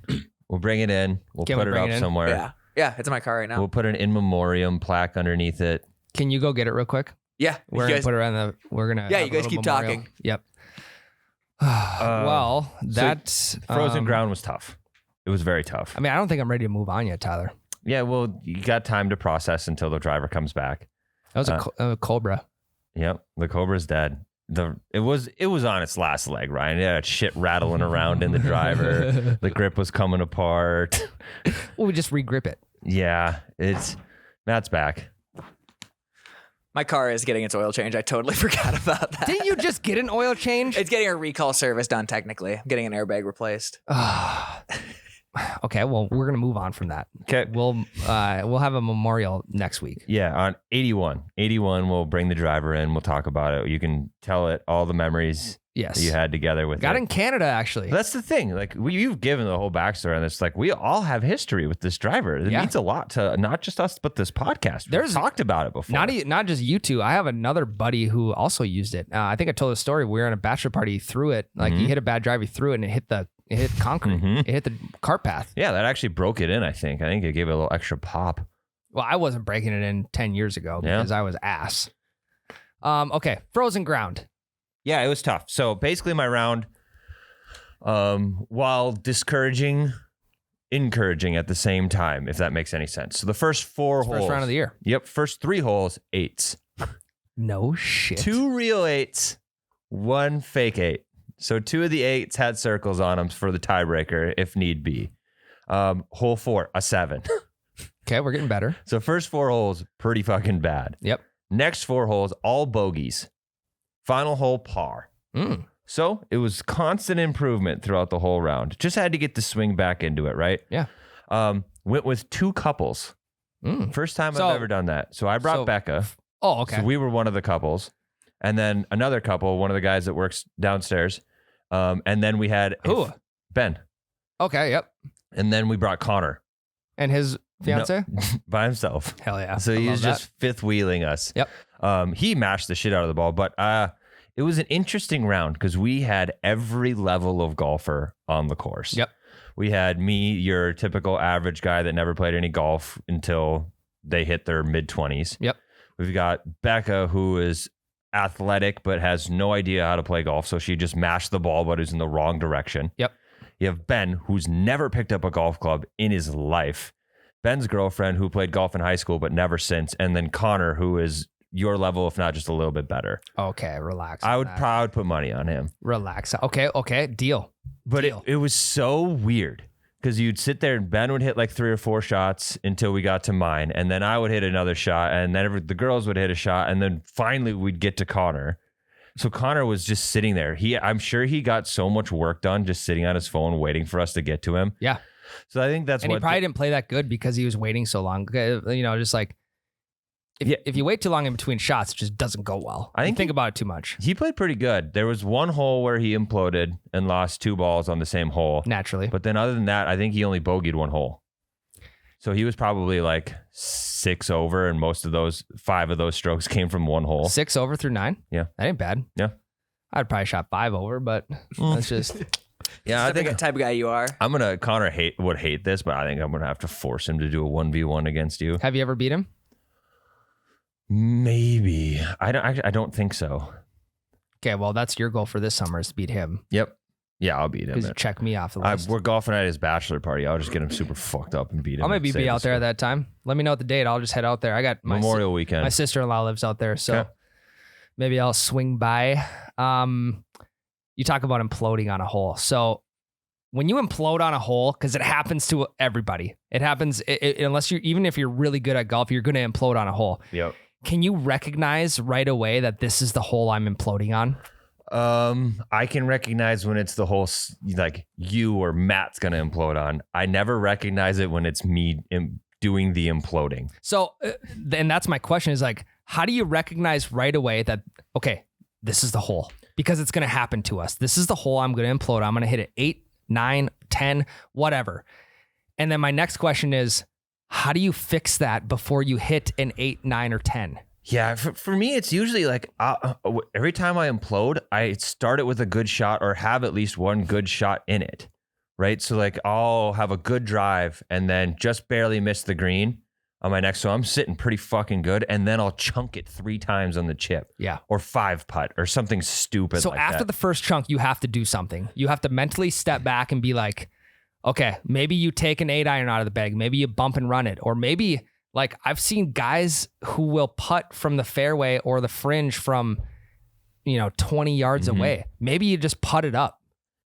We'll bring it in. We'll Can we put it bring up it in? somewhere. Yeah. Yeah, it's in my car right now. We'll put an in memoriam plaque underneath it. Can you go get it real quick? Yeah. We're you gonna guys- put it on the. We're gonna. Yeah, have you a guys little keep memorial. talking. Yep. Well, that Frozen ground was tough. It was very tough. I mean, I don't think I'm ready to move on yet, Tyler. Yeah, well, you got time to process until the driver comes back. That was a Cobra. Yep, the Cobra's dead. It was on its last leg, Ryan. It had shit rattling around in the driver. The grip was coming apart. Well, we just regrip it. Yeah, Matt's back. My car is getting its oil change. I totally forgot about that. Didn't you just get an oil change? It's getting a recall service done technically. I'm getting an airbag replaced. Okay, well, we're gonna move on from that. Okay. We'll have a memorial next week. Yeah, on 81. 81, we'll bring the driver in. We'll talk about it. You can tell it all the memories Yes. that you had together with Got it. in Canada actually. That's the thing. Like you've given the whole backstory on this. Like we all have history with this driver. It Yeah. means a lot to not just us, but this podcast. There's- We've talked about it before. Not just you two. I have another buddy who also used it. I think I told the story. We were in a bachelor party. He threw it. Like he hit a bad drive. He threw it and it hit concrete. It hit the cart path. Yeah, that actually broke it in. I think it gave it a little extra pop. Well, I wasn't breaking it in 10 years ago Yeah. because I was ass. Okay, frozen ground. Yeah, it was tough. So basically, my round, while discouraging, encouraging at the same time, if that makes any sense. So the first four holes, First round of the year. Yep, first 3 holes, 8s. No shit. 2 real 8s, 1 fake 8. So 2 of the 8s had circles on them for the tiebreaker if need be. Hole 4, a 7. Okay, we're getting better. So first 4 holes, pretty fucking bad. Yep. Next 4 holes, all bogeys. Final hole, par. So it was constant improvement throughout the whole round. Just had to get the swing back into it, right? Yeah. Went with 2 couples. First time So- I've ever done that. So I brought Becca. Oh, okay. So we were one of the couples. And then another couple, one of the guys that works downstairs. And then we had Who? Ben. Okay, yep. And then we brought Connor And his fiance? by himself. Hell yeah. So I he love was that. just fifth wheeling us. Yep. He mashed the shit out of the ball, but it was an interesting round because we had every level of golfer on the course. Yep. We had me, your typical average guy that never played any golf until they hit their mid-20s. Yep. We've got Becca, who is athletic but has no idea how to play golf, so she just mashed the ball but is in the wrong direction. Yep. You have Ben, who's never picked up a golf club in his life. Ben's girlfriend, who played golf in high school but never since. And then Connor, who is your level, if not just a little bit better. Okay, relax. I would put money on him. Relax. Okay, deal. But Deal. it was so weird because you'd sit there and Ben would hit like 3 or 4 shots until we got to mine. And then I would hit another shot, and then the girls would hit a shot. And then finally we'd get to Connor. So Connor was just sitting there. I'm sure he got so much work done just sitting on his phone waiting for us to get to him. Yeah. So I think that's and what he probably didn't play that good because he was waiting so long. You know, just like if you wait too long in between shots, it just doesn't go well. I think about it too much. He played pretty good. There was one hole where he imploded and lost 2 balls on the same hole. Naturally. But then other than that, I think he only bogeyed 1 hole. So he was probably like 6 over, and most of those 5 of those strokes came from 1 hole. 6 over through 9? Yeah. That ain't bad. Yeah. I'd probably shot 5 over, but that's just... Yeah, I think the type of guy you are. Connor would hate this, but I think I'm gonna have to force him to do a 1v1 against you. Have you ever beat him? Maybe. I don't think so. Okay, well, that's your goal for this summer is to beat him. Yep. Yeah, I'll beat him. Because you check me off the list. We're golfing at his bachelor party. I'll just get him super fucked up and beat him. I'll maybe be out there at that time. Let me know at the date. I'll just head out there. I got Memorial weekend. My sister-in-law lives out there, so Okay. maybe I'll swing by. You talk about imploding on a hole. So when you implode on a hole, because it happens to everybody, it happens unless even if you're really good at golf, you're going to implode on a hole. Yep. Can you recognize right away that this is the hole I'm imploding on? I can recognize when it's the whole, like you or Matt's going to implode on. I never recognize it when it's me doing the imploding. So, and that's my question is like, how do you recognize right away that, okay, this is the hole? Because it's going to happen to us. This is the hole I'm going to implode. I'm going to hit it 8, 9, 10, whatever. And then my next question is, how do you fix that before you hit an 8, 9, or 10? Yeah, for me, it's usually like every time I implode, I start it with a good shot or have at least one good shot in it, right? So like I'll have a good drive and then just barely miss the green on my next. So I'm sitting pretty fucking good, and then I'll chunk it 3 times on the chip. Yeah. Or 5 putt or something stupid. So like after that. the first chunk, you have to do something. You have to mentally step back and be like, okay, maybe you take an 8-iron out of the bag. Maybe you bump and run it. Or maybe like I've seen guys who will putt from the fairway or the fringe from, 20 yards away. Maybe you just putt it up.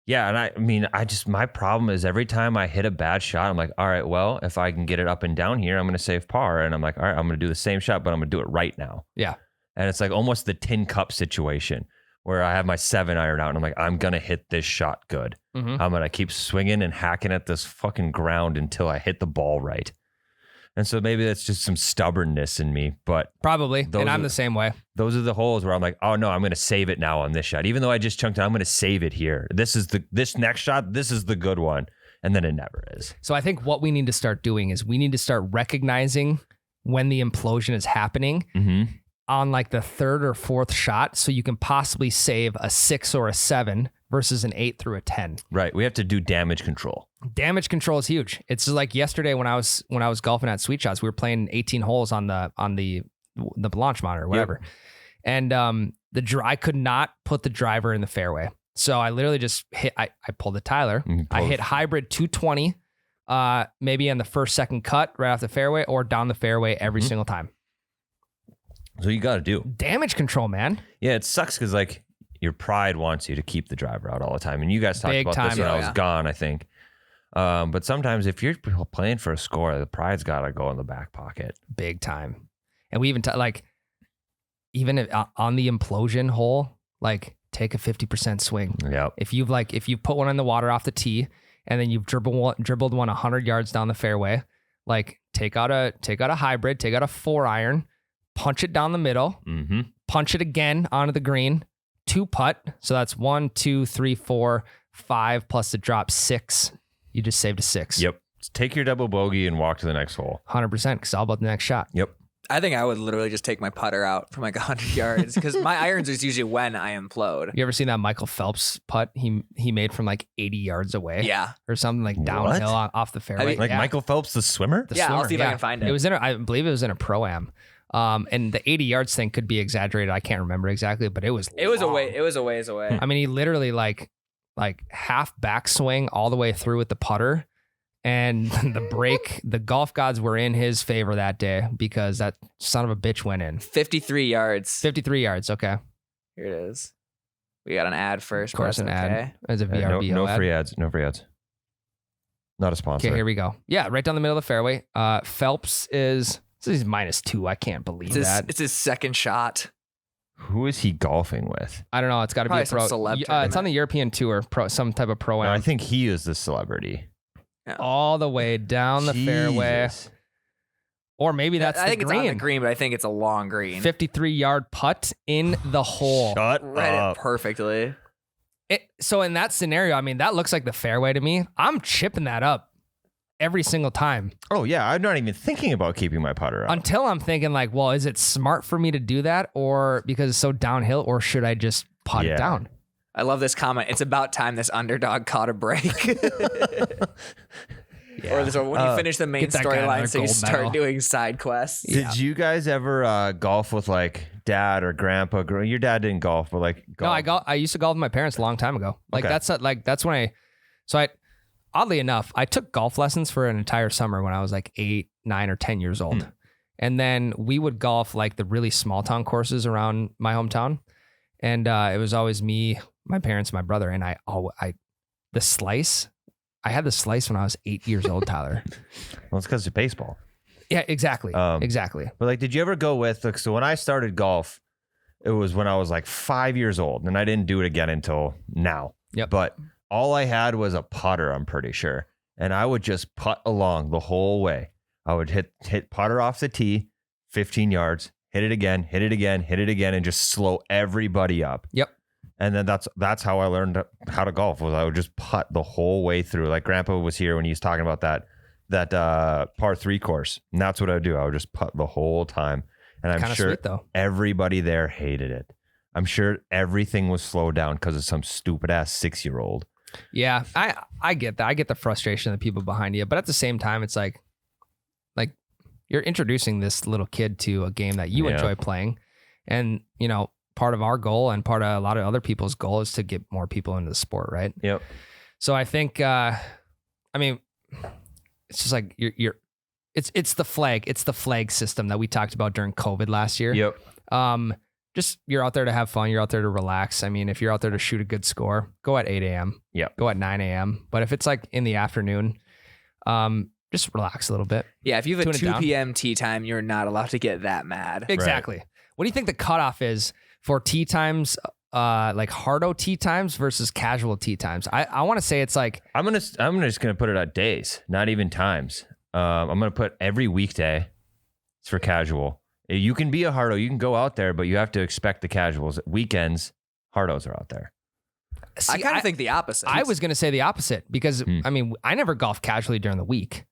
Yeah, and I mean, my problem is every time I hit a bad shot, I'm like, all right, well, if I can get it up and down here, I'm going to save par. And I'm like, all right, I'm going to do the same shot, but I'm going to do it right now. Yeah. And it's like almost the tin cup situation where I have my 7-iron out and I'm like, I'm going to hit this shot good. Mm-hmm. I'm going to keep swinging and hacking at this fucking ground until I hit the ball right. And so maybe that's just some stubbornness in me, but Probably. And I'm the same way. those are the holes where I'm like, oh no, I'm going to save it now on this shot. Even though I just chunked it, I'm going to save it here. This next shot, this is the good one. And then it never is. So I think what we need to start doing is we need to start recognizing when the implosion is happening on like the 3rd or 4th shot. So you can possibly save a 6 or a 7 versus an 8 through a 10. Right. We have to do damage control. Damage control is huge. It's just like yesterday when I was golfing at Sweet Shots, we were playing 18 holes on the launch monitor or whatever. Yep. And I could not put the driver in the fairway. So I literally just I pulled the Tyler. I hit hybrid 220, maybe in the first, second cut right off the fairway or down the fairway every single time. So you got to do damage control, man. Yeah, it sucks because like your pride wants you to keep the driver out all the time. And you guys talked Big about time, this when I was gone, I think. But sometimes if you're playing for a score, the pride's got to go in the back pocket. Big time. And we even even on the implosion hole, like take a 50% swing. Yeah. If you've put one in the water off the tee and then you've dribbled one 100 yards down the fairway, like take out a hybrid, take out a 4-iron, punch it down the middle, punch it again onto the green, 2 putt. So that's 1, 2, 3, 4, 5 plus the drop 6. You just saved a 6. Yep. Take your double bogey and walk to the next hole. 100% because it's all about the next shot. Yep. I think I would literally just take my putter out from like 100 yards because my irons is usually when I implode. You ever seen that Michael Phelps putt he made from like 80 yards away? Yeah. Or something like downhill off the fairway. Like Michael Phelps, the swimmer? I'll see if I can find it. It was I believe it was in a Pro-Am. And the 80 yards thing could be exaggerated. I can't remember exactly, but it was It was a long. ways away. I mean, he literally like half backswing all the way through with the putter, and the break. The golf gods were in his favor that day because that son of a bitch went in 53 yards. 53 yards. Okay, Here it is. We got an ad first. of course, but an that's ad okay. as a No, VRBO no ad. free ads. No free ads. Not a sponsor. Okay, here we go. Yeah, right down the middle of the fairway. Phelps is he's -2. I can't believe that. It's his second shot. Who is he golfing with? I don't know. It's got to be Probably a some pro. celeb It's tournament. on the European Tour, some type of pro No, am. I think he is the celebrity. all the way down the fairway, Jesus. or maybe that's I the think it's on the green. green, but I think it's a long green. 53-yard putt in the hole. Shut Read up. it perfectly. So in that scenario, I mean, that looks like the fairway to me. I'm chipping that up every single time Oh, yeah. I'm not even thinking about keeping my putter out. until I'm thinking like, well, is it smart for me to do that, or because it's so downhill, or should I just putt Yeah. it down? I love this comment. It's about time this underdog caught a break. Or this, when you finish the main Get that guy another storyline, so you gold start medal. doing side quests. Did you guys ever golf with like dad or grandpa? Your dad didn't golf, but like golf. No, I used to golf with my parents a long time ago. Like Okay. that's when I oddly enough, I took golf lessons for an entire summer when I was like 8, 9, or 10 years old. And then we would golf like the really small town courses around my hometown. And it was always me, my parents, my brother, and I the slice. I had the slice when I was 8 years old, Tyler. Well, it's because of baseball. Yeah, exactly. Exactly. But like, did you ever go with? Like, so when I started golf, it was when I was like 5 years old, and I didn't do it again until now. Yep. But all I had was a putter, I'm pretty sure, and I would just putt along the whole way. I would hit putter off the tee, 15 yards, hit it again, and just slow everybody up. Yep. And then that's how I learned how to golf. Was I would just putt the whole way through. Like Grandpa was here when he was talking about that par 3 course, and that's what I would do. I would just putt the whole time, and I'm Kind of sure sweet though. everybody there hated it. I'm sure everything was slowed down because of some stupid ass 6-year-old. Yeah, I get that. I get the frustration of the people behind you, but at the same time, it's like you're introducing this little kid to a game that you Yeah. enjoy playing, and part of our goal and part of a lot of other people's goal is to get more people into the sport, right? Yep. So I think, I mean, it's just like it's the flag system that we talked about during COVID last year. Yep. Just you're out there to have fun. You're out there to relax. I mean, if you're out there to shoot a good score, go at 8 a.m. Yep. Go at 9 a.m. But if it's like in the afternoon, just relax a little bit. Yeah, if you have a Tune it 2 down. p.m. tee time, you're not allowed to get that mad. Exactly. What do you think the cutoff is for tee times, like hardo tee times versus casual tee times? I want to say it's like, I'm just gonna put it at days, not even times. I'm gonna put every weekday. It's for casual. You can be a hardo, you can go out there, but you have to expect the casuals. Weekends, hardos are out there. see, I kind of think the opposite. I was going to say the opposite because I mean, I never golf casually during the week.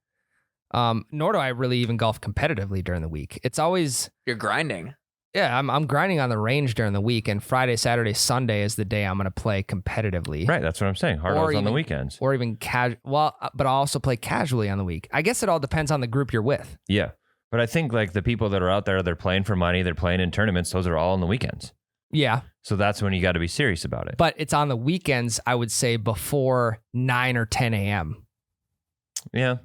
Nor do I really even golf competitively during the week. It's always, You're grinding. yeah, I'm grinding on the range during the week, and Friday, Saturday, Sunday is the day I'm going to play competitively. Right, that's what I'm saying. Hardos on the even- weekends. Or even casual. Well, but I also play casually on the week. I guess it all depends on the group you're with. Yeah. But I think like the people that are out there, they're playing for money, they're playing in tournaments, those are all on the weekends. Yeah. So that's when you got to be serious about it. But it's on the weekends, I would say before 9 or 10 a.m. Yeah.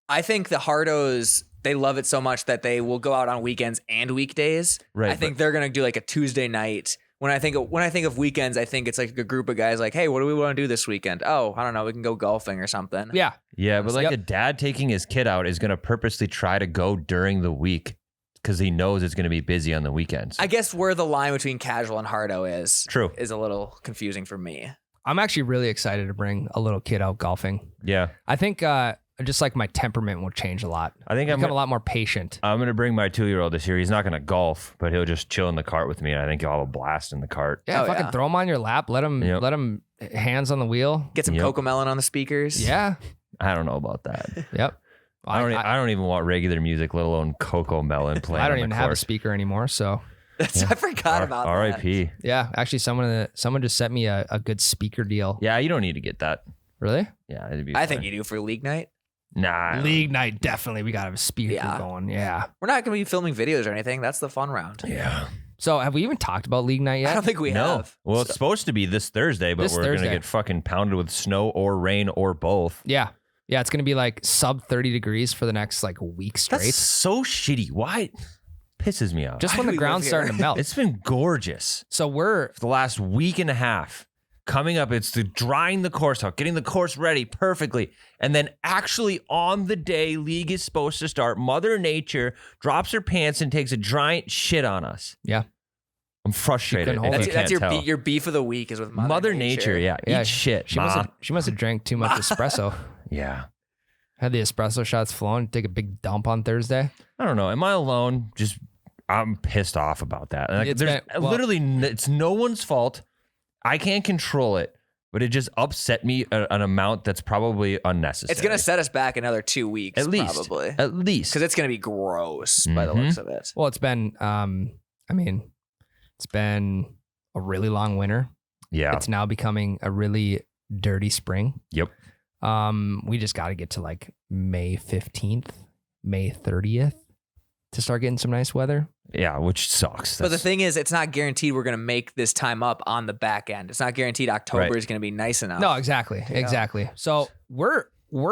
I think the hardos, they love it so much that they will go out on weekends and weekdays. Right, I think they're gonna do like a Tuesday night. When I think of weekends, I think it's like a group of guys like, hey, what do we want to do this weekend? Oh, I don't know, we can go golfing or something. Yeah. Yeah, but like Yep. a dad taking his kid out is going to purposely try to go during the week because he knows it's going to be busy on the weekends. I guess where the line between casual and hardo is True. is a little confusing for me. I'm actually really excited to bring a little kid out golfing. Yeah. I think just like my temperament will change a lot. I think I'm become a lot more patient. going to bring my 2-year-old this year. He's not going to golf, but he'll just chill in the cart with me, and I think he'll have a blast in the cart. Yeah, Oh, fucking yeah. throw him on your lap. Let him Yep. hands on the wheel. Get some Yep. Coco Melon on the speakers. Yeah. I don't know about that. Yep. I don't even want regular music, let alone Coco Melon playing. I don't on even the have a course. speaker anymore. So I forgot about that. R.I.P. yeah, actually someone just sent me a good speaker deal. Yeah, you don't need to get that. Really? Yeah, it'd be I think fine. you do for league night. Nah. League night, definitely. We got to have a speaker Yeah. going. Yeah. We're not going to be filming videos or anything. That's the fun round. Yeah. So have we even talked about league night I yet? don't think we No. have. Well, it's supposed to be this Thursday, but This we're going to Thursday. get fucking pounded with snow or rain or both. Yeah. Yeah. It's going to be like sub 30 degrees for the next like week straight. That's so shitty. Why? Pisses me off. Just Why when do the we live ground's here? starting to melt. It's been gorgeous So we're for the last week and a half. Coming up, it's the drying the course out, getting the course ready perfectly. And then actually on the day league is supposed to start, Mother Nature drops her pants and takes a giant shit on us. Yeah. I'm frustrated. couldn't hold and it. you That's can't tell. your beef of the week is with Mother Nature. Yeah. Yeah, Eat shit. She Ma. must have drank too much espresso. Yeah. Had the espresso shots flowing. Take a big dump on Thursday. I don't know. Am I alone? Just I'm pissed off about that. Like, It's there's been- well- literally it's no one's fault. I can't control it, but it just upset me an amount that's probably unnecessary. It's going to set us back another 2 weeks, at least probably. At least. Because it's going to be gross by the Mhm. looks of it. Well, it's been it's been a really long winter. Yeah. It's now becoming a really dirty spring. Yep. We just got to get to like May 15th, May 30th to start getting some nice weather. Yeah, which sucks. But the That's- thing is, it's not guaranteed we're going to make this time up on the back end. It's not guaranteed October Right. is going to be nice enough. No, exactly. Exactly. So we're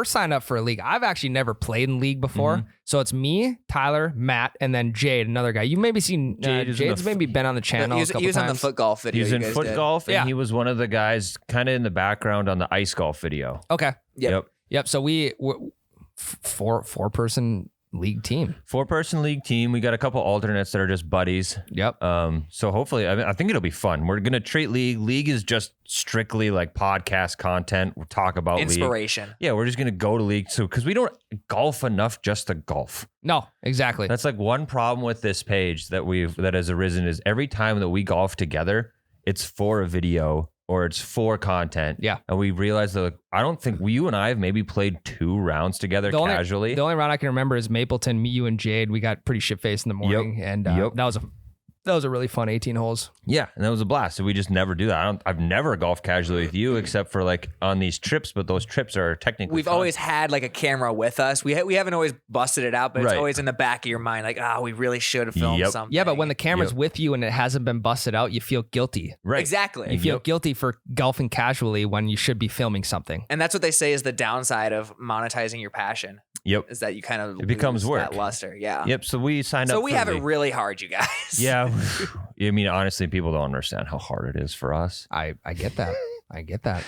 signed up for a league. I've actually never played in league before. Mm-hmm. So it's me, Tyler, Matt, and then Jade, another guy. You maybe seen Jade is in Jade's the maybe been on the channel he a was, couple he was times. on the foot golf video. He's you in guys foot did. golf, and Yeah. he was one of the guys kind of in the background on the ice golf video. Okay. Yep. So we're four person league team. 4-person league team. We got a couple alternates that are just buddies. Yep. So hopefully, I think it'll be fun. We're gonna treat league. League is just strictly like podcast content. We'll talk about league. Inspiration. Yeah, we're just gonna go to league. So because we don't golf enough just to golf. No, exactly. That's like one problem with this page that has arisen is every time that we golf together, it's for a video or it's for content. Yeah. And we realized that I don't think you and I have maybe played 2 rounds together casually. The only round I can remember is Mapleton, me, you, and Jade. We got pretty shit faced in the morning, and Yep. that was a really fun 18 holes. Yeah, and that was a blast. So we just never do that. I've never golfed casually with you except for like on these trips, but those trips are technically We've fun. always had like a camera with us. We haven't always busted it out, but it's Right. always in the back of your mind, like, we really should have filmed Yep. something. Yeah, but when the camera's Yep. with you and it hasn't been busted out, you feel guilty. right. Exactly. You feel Yep. guilty for golfing casually when you should be filming something. And that's what they say is the downside of monetizing your passion Yep. is that you kind of It becomes lose work. that luster. Yeah. Yep. So we signed up. So we for have it league. really hard, you guys. Yeah. I mean, honestly, people don't understand how hard it is for us. I get that. I get that.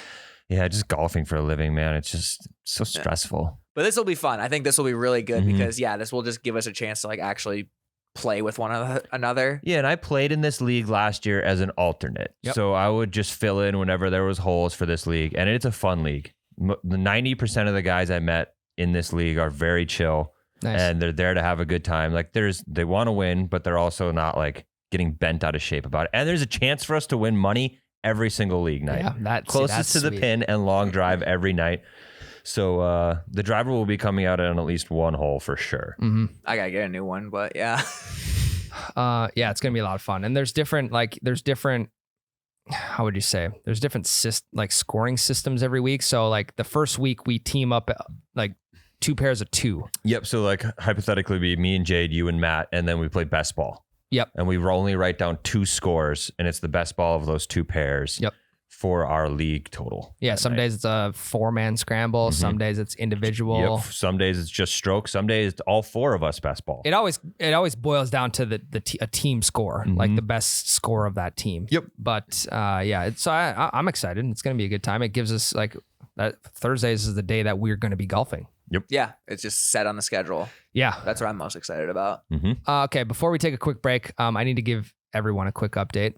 Yeah, just golfing for a living, man. It's just so stressful. But this will be fun. I think this will be really good Mhm. because this will just give us a chance to like actually play with one another. Yeah, and I played in this league last year as an alternate. Yep. So I would just fill in whenever there was holes for this league, and it's a fun league. The 90% of the guys I met in this league are very chill, Nice. and they're there to have a good time. Like they want to win, but they're also not like getting bent out of shape about it. And there's a chance for us to win money every single league night. Yeah, that's Closest to the sweet. pin and long drive every night. So the driver will be coming out on at least one hole for sure. I gotta get a new one, but yeah. Yeah, it's gonna be a lot of fun. And there's different how would you say? There's different scoring systems every week. So like the first week we team up like 2 pairs of 2. Yep. So like hypothetically be me and Jade, you and Matt, and then we play best ball. Yep. And we only write down 2 scores, and it's the best ball of those 2 pairs. Yep. For our league total. Yeah, that some night. days it's a 4-man scramble. Some days it's individual. Yep. Some days it's just stroke. Some days it's all 4 of us best ball. It always boils down to a team score, like the best score of that team. Yep. But so I'm excited. It's gonna be a good time. It gives us like that Thursdays is the day that we're gonna be golfing. Yeah. It's just set on the schedule. Yeah. That's what I'm most excited about. Okay. Before we take a quick break, I need to give everyone a quick update.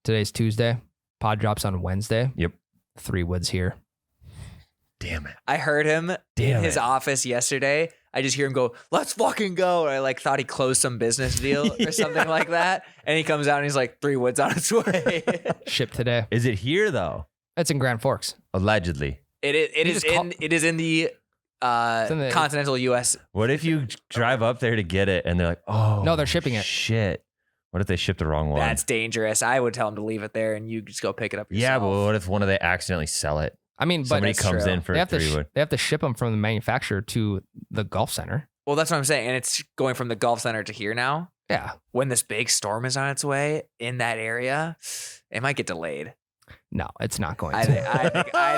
Today's Tuesday. Pod drops on Wednesday. Yep. 3 Woods here. Damn it. I heard him in his office yesterday. I just hear him go, "Let's fucking go." Or I like thought he closed some business deal or something like that. And he comes out and he's like, 3 Woods on its way. Shipped today. Is it here though? It's in Grand Forks. Allegedly. It is in the the- continental U.S. What if you drive up there to get it and they're like, oh No, they're shipping it. Shit. What if they ship the wrong one? That's dangerous. I would tell him to leave it there and you just go pick it up yourself. yeah, but what if one of they accidentally sell it? I mean, but Somebody that's comes true. in for they a have to 3-wood. they have to ship them from the manufacturer to the golf center. Well, that's what I'm saying. And it's going from the golf center to here now. Yeah. When this big storm is on its way in that area, it might get delayed. No, it's not going I to.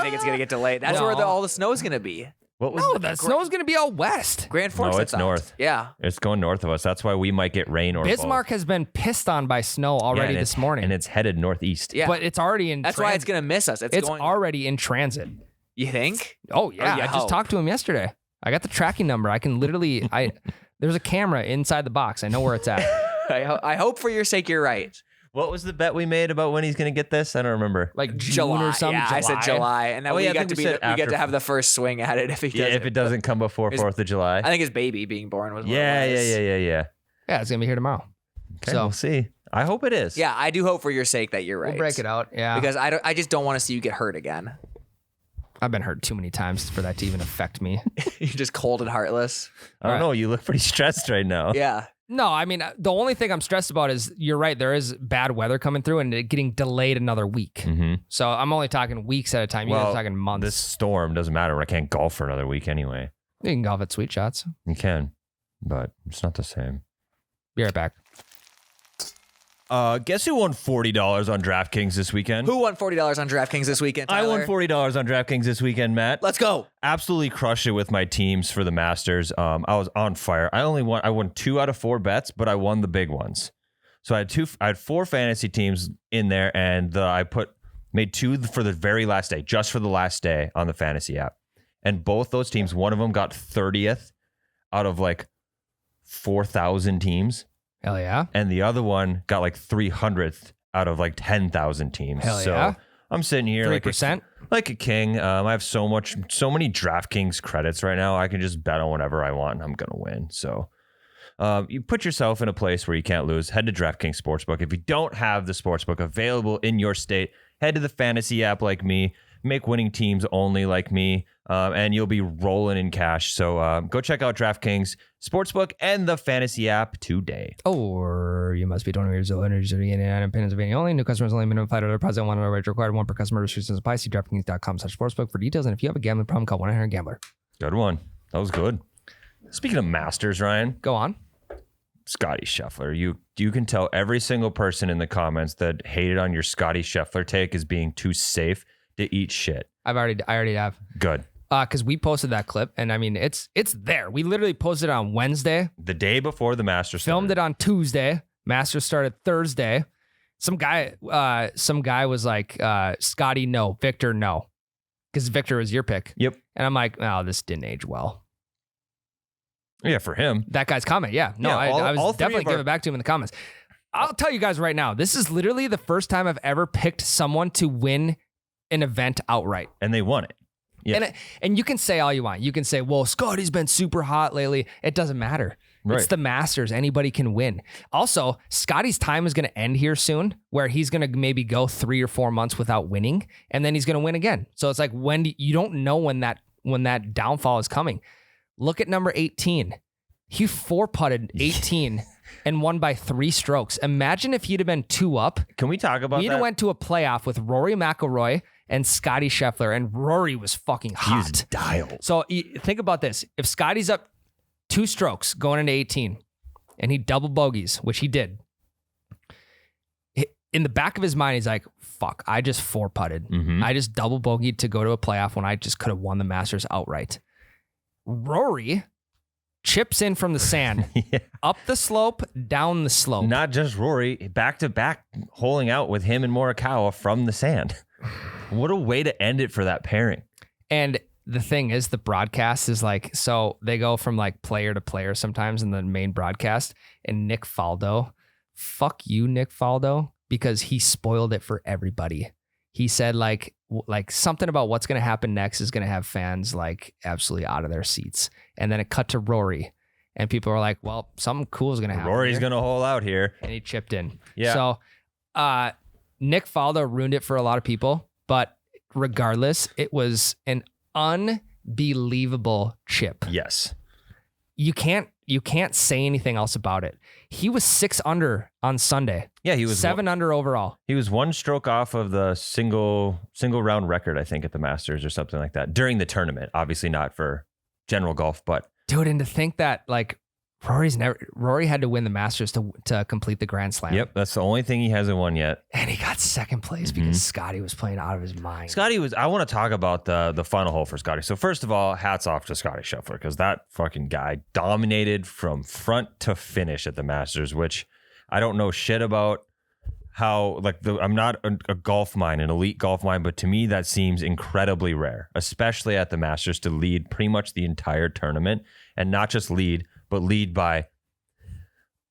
think it's gonna get delayed. That's where No. all the snow is gonna be. What was No, the snow's going to be out west. Grand Forks. No, I it's thought. north. Yeah. It's going north of us. That's why we might get rain or Bismarck both. has been pissed on by snow already and this it's- morning. and it's headed northeast. Yeah. But it's already in That's why it's gonna miss us. It's going. already in transit. You think? Oh, yeah. you I just hope. talked to him yesterday. I got the tracking number. I can literally, there's a camera inside the box. I know where it's at. I hope for your sake you're right. What was the bet we made about when he's going to get this? I don't remember. Like June July or something. Yeah, I said July, and then Oh, we yeah, I got think to we be said we get after- to have the first swing at it if he doesn't. If it doesn't come before His- 4th of July. I think his baby being born was. What Yeah. it was. Yeah, it's going to be here tomorrow. Okay, So- we'll see. I hope it is. Yeah, I do hope for your sake that you're right. We'll break it out. Yeah. because I just don't want to see you get hurt again. I've been hurt too many times for that to even affect me. You're just cold and heartless. I don't know. You look pretty stressed right now. Yeah. No, I mean, the only thing I'm stressed about is you're right. There is bad weather coming through and it getting delayed another week. Mm-hmm. So I'm only talking weeks at a time. You're talking months. This storm doesn't matter. I can't golf for another week anyway. You can golf at Sweet Shots. You can, but it's not the same. Be right back. Guess who won $40 on DraftKings this weekend? Who won $40 on DraftKings this weekend? I won Tyler? $40 on DraftKings this weekend, Matt. Let's go. Absolutely crushed it with my teams for the Masters. I was on fire. I won 2 out of 4 bets, but I won the big ones. So I had 4 fantasy teams in there, and I made 2 for the very last day, just for the last day on the fantasy app. And both those teams, one of them got 30th out of like 4,000 teams. Hell yeah. And the other one got like 300th out of like 10,000 teams. Hell so yeah. I'm sitting here 3%. like a king. I have so many DraftKings credits right now. I can just bet on whatever I want and I'm going to win. So you put yourself in a place where you can't lose. Head to DraftKings Sportsbook. If you don't have the Sportsbook available in your state, head to the fantasy app like me. Make winning teams only like me, and you'll be rolling in cash. So go check out DraftKings Sportsbook and the fantasy app today. Or you must be 20 years old, energy and Pennsylvania only. New customers only. Minimum $5 deposit. $1 rate required. 1 per customer. Restrictions apply. See DraftKings.com/sportsbook for details. And if you have a gambling problem, call 1-800-GAMBLER. Good one. That was good. Speaking of Masters, Ryan, Go on. Scotty Scheffler. You can tell every single person in the comments that hated on your Scotty Scheffler take as being too safe to eat shit. I already have. Good. Because we posted that clip, and I mean, it's there. We literally posted it on Wednesday, The day before the Masters filmed it on Tuesday. Masters started Thursday. Some guy was like, Scotty, no. Victor, no. Because Victor was your pick. Yep. And I'm like, oh, this didn't age well. Yeah, for him. That guy's comment. Yeah. No, Yeah, I all was three definitely of our- giving it back to him in the comments. I'll tell you guys right now, this is literally the first time I've ever picked someone to win an event outright. And they won it. Yeah. And you can say all you want. You can say, well, Scotty's been super hot lately. It doesn't matter. Right. It's the Masters. Anybody can win. Also, Scotty's time is going to end here soon, where he's going to maybe go 3 or 4 months without winning, and then he's going to win again. So it's like you don't know when that downfall is coming. Look at number 18. He 4-putted 18 and won by 3 strokes. Imagine if he'd have been 2 up. Can we talk about He'd that? have went to a playoff with Rory McIlroy and Scotty Scheffler, and Rory was fucking He was hot. dialed. So think about this. If Scotty's up 2 strokes going into 18 and he double bogeys, which he did, in the back of his mind, he's like, fuck, I just 4-putted. Mhm. I just double bogeyed to go to a playoff when I just could have won the Masters outright. Rory chips in from the sand, Yeah. up the slope, down the slope. Not just Rory, back to back, holing out with him and Morikawa from the sand. What a way to end it for that pairing. And the thing is, the broadcast is like, so they go from like player to player sometimes in the main broadcast. And Nick Faldo, fuck you, Nick Faldo, because he spoiled it for everybody. He said like something about what's going to happen next is going to have fans like absolutely out of their seats. And then it cut to Rory, and people are like, well, something cool is going to happen. Rory's here. going to hole out here. And he chipped in. Yeah. So Nick Faldo ruined it for a lot of people, but regardless, it was an unbelievable chip. Yes. You can't you can't say anything else about it. He was 6 under on Sunday. Yeah, he was 7 under overall. He was 1 stroke off of the single round record, I think, at the Masters or something like that during the tournament. Obviously not for general golf, but Dude, and to think that like Rory had to win the Masters to complete the Grand Slam. yep, that's the only thing he hasn't won yet. And he got second place because Scotty was playing out of his mind. I want to talk about the final hole for Scotty. So first of all, hats off to Scotty Scheffler, because that fucking guy dominated from front to finish at the Masters, which I don't know shit about. How I'm not a golf mind, an elite golf mind, but to me that seems incredibly rare, especially at the Masters, to lead pretty much the entire tournament, and not just lead, but lead by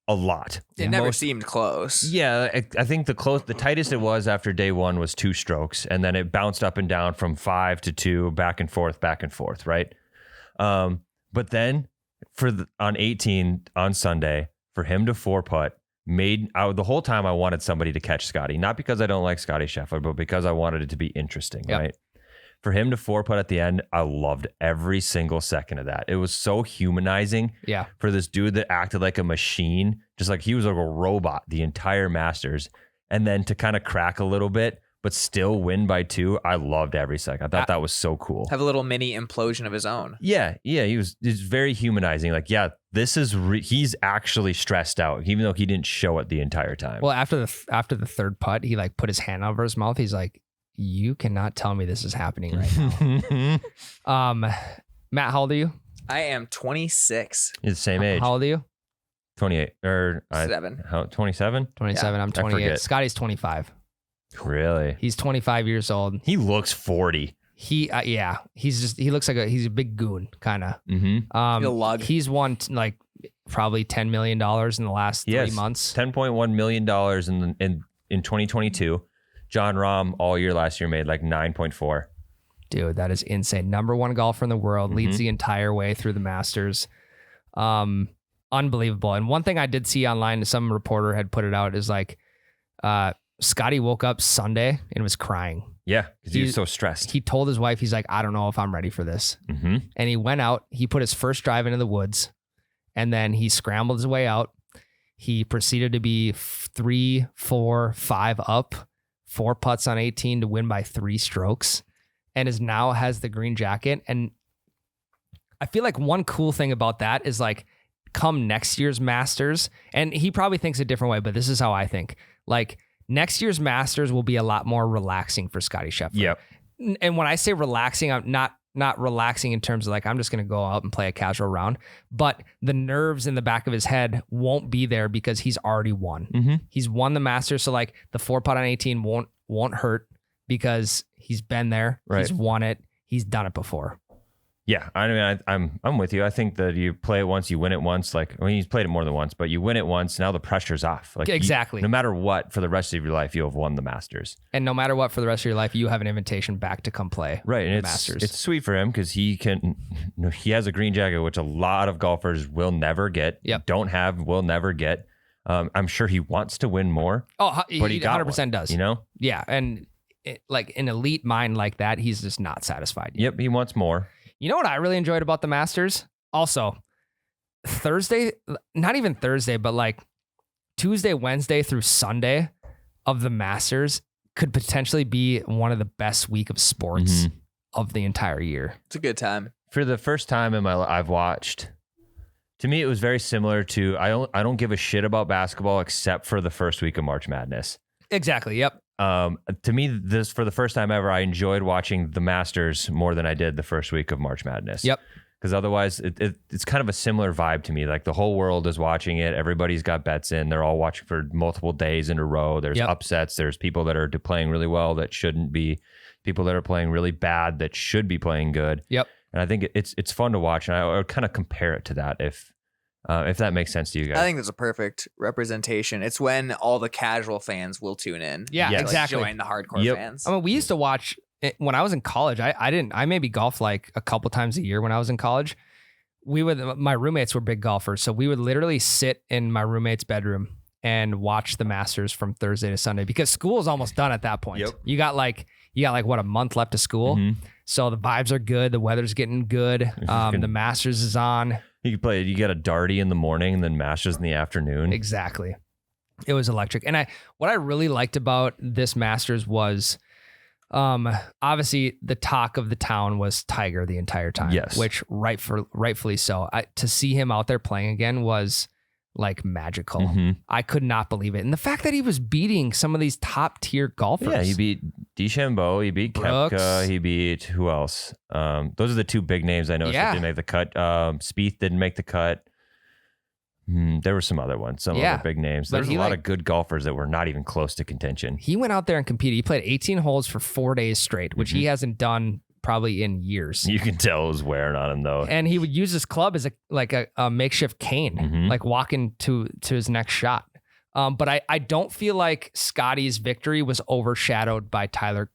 a lot. It never seemed close. Yeah, I think the tightest it was after day 1 was 2 strokes, and then it bounced up and down from 5 to 2, back and forth, right? But then on 18 on Sunday, for him to 4-putt. The whole time I wanted somebody to catch Scotty, not because I don't like Scotty Scheffler, but because I wanted it to be interesting, right? For him to 4-putt at the end, I loved every single second of that. It was so humanizing. Yeah. For this dude that acted like a machine, just like he was like a robot the entire Masters, and then to kind of crack a little bit, but still win by 2. I loved every second. I thought that was so cool. Have a little mini implosion of his own. Yeah. He's very humanizing. Like, yeah, this is he's actually stressed out, even though he didn't show it the entire time. Well, after the third putt, he like put his hand over his mouth. He's like, "You cannot tell me this is happening right now." Matt, how old are you? I am 26. He's the same age. How old are you? 28 or 7. 27? 27. I'm 28. forget. Scotty's 25. Really? He's 25 years old. He looks 40. He looks like he's a big goon kind of. Mm-hmm. He'll lug. He's won like probably $10 million in the last 3 months. $10.1 million in 2022. John Rahm all year last year made like 9.4. Dude, that is insane. Number 1 golfer in the world, leads the entire way through the Masters. Unbelievable. And one thing I did see online, some reporter had put it out, is like Scotty woke up Sunday and was crying. Yeah, because he was so stressed. He told his wife, he's like, "I don't know if I'm ready for this." Mm-hmm. And he went out, he put his first drive into the woods, and then he scrambled his way out. He proceeded to be 3, 4, 5 up, 4 putts on 18 to win by 3 strokes, and now has the green jacket. And I feel like one cool thing about that is like, come next year's Masters, and he probably thinks a different way, but this is how I think. Like, next year's Masters will be a lot more relaxing for Scotty Scheffler. Yep. And when I say relaxing, I'm not relaxing in terms of like, I'm just going to go out and play a casual round, but the nerves in the back of his head won't be there because he's already won. Mm-hmm. He's won the Masters. So like the 4-putt on 18 won't hurt because he's been there. Right. He's won it. He's done it before. Yeah, I mean, I'm with you. I think that you play it once, you win it once. Like, I mean, he's played it more than once, but you win it once. Now the pressure's off. Like, exactly. No matter what, for the rest of your life, you'll have won the Masters. And no matter what, for the rest of your life, you have an invitation back to come play. Right, and the Masters. It's sweet for him because he has a green jacket, which a lot of golfers will never get. Yep. Will never get. I'm sure he wants to win more. Oh, but he got 100% one, does. You know? Yeah, and like an elite mind like that, he's just not satisfied yet. Yep, he wants more. You know what I really enjoyed about the Masters? Also, Thursday, not even Thursday, but like Tuesday, Wednesday through Sunday of the Masters could potentially be one of the best week of sports of the entire year. It's a good time. For the first time in my life, I've watched. To me, it was very similar to I don't give a shit about basketball except for the first week of March Madness. Exactly. Yep. To me, this for the first time ever, I enjoyed watching the Masters more than I did the first week of March Madness. Yep. Because otherwise, it's kind of a similar vibe to me. Like the whole world is watching it. Everybody's got bets in. They're all watching for multiple days in a row. There's upsets. There's people that are playing really well that shouldn't be. People that are playing really bad that should be playing good. Yep. And I think it's fun to watch. And I would kind of compare it to that if that makes sense to you guys. I think that's a perfect representation. It's when all the casual fans will tune in. Yeah, Yes. exactly. Join the hardcore fans. I mean, we used to watch it when I was in college. I maybe golfed like a couple times a year when I was in college. My roommates were big golfers. So we would literally sit in my roommate's bedroom and watch the Masters from Thursday to Sunday because school is almost done at that point. Yep. You got like what, a month left of school. So the vibes are good. The weather's getting good. The Masters is on. You get a Darty in the morning and then Masters in the afternoon. Exactly. It was electric. And what I really liked about this Masters was obviously the talk of the town was Tiger the entire time. Yes. Which rightfully so. To see him out there playing again was like magical. Mm-hmm. I could not believe it. And the fact that he was beating some of these top tier golfers. Yeah, he beat DeChambeau, he beat Brooks. Koepka, he beat who else? Those are the two big names I know that didn't make the cut. Spieth didn't make the cut. There were some other ones, some other big names. But There's a lot of good golfers that were not even close to contention. He went out there and competed. He played 18 holes for 4 days straight, which he hasn't done probably in years. You can tell it was wearing on him though. And he would use his club as a makeshift cane, like walking to his next shot. But I don't feel like Scotty's victory was overshadowed by Tiger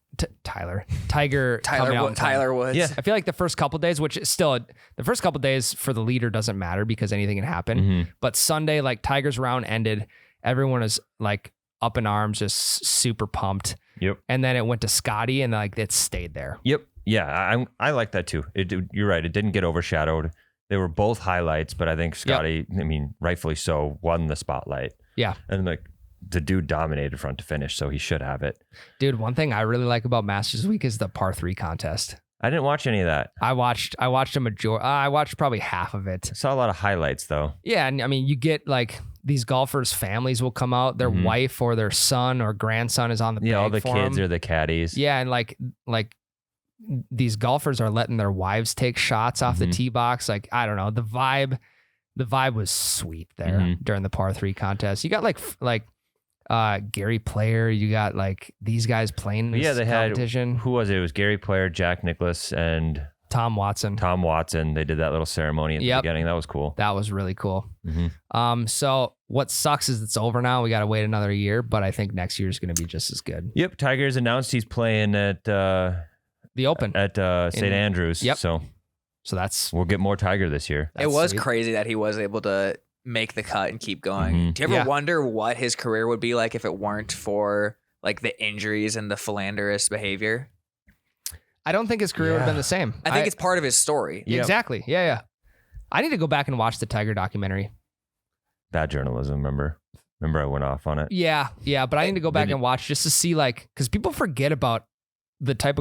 coming out and Tyler Woods. Yeah. I feel like the first couple days, which is still the first couple days for the leader doesn't matter because anything can happen. But Sunday, like Tiger's round ended, everyone is like up in arms, just super pumped. Yep. And then it went to Scotty and like it stayed there. Yep. Yeah, I like that too. You're right. It didn't get overshadowed. They were both highlights, but I think Scotty, I mean, rightfully so, won the spotlight. Yeah. And like the dude dominated front to finish, so he should have it. Dude, one thing I really like about Masters Week is the par 3 contest. I didn't watch any of that. I watched a majority. I watched probably half of it. I saw a lot of highlights though. Yeah, and I mean, you get like these golfers' families will come out, their wife or their son or grandson is on the bag all the for kids them. are the caddies. Yeah, and like these golfers are letting their wives take shots off the tee box. Like, I don't know, the vibe was sweet there during the par 3 contest. You got like Gary Player, you got like these guys playing this they competition. Who was it? It was Gary Player, Jack Nicklaus, and Tom Watson. They did that little ceremony at the beginning. That was cool. That was really cool. Mm-hmm. So what sucks is it's over now. We got to wait another year, but I think next year is going to be just as good. Yep. Tiger's announced he's playing at The Open at St. Andrews. Yep. So that's we'll get more Tiger this year. It was sweet. crazy that he was able to make the cut and keep going. Do you ever wonder what his career would be like if it weren't for like the injuries and the philanderous behavior? I don't think his career would have been the same. I think it's part of his story. Exactly. Yeah. I need to go back and watch the Tiger documentary. Bad journalism, remember I went off on it. Yeah, but I need to go back and watch just to see like, because people forget about the type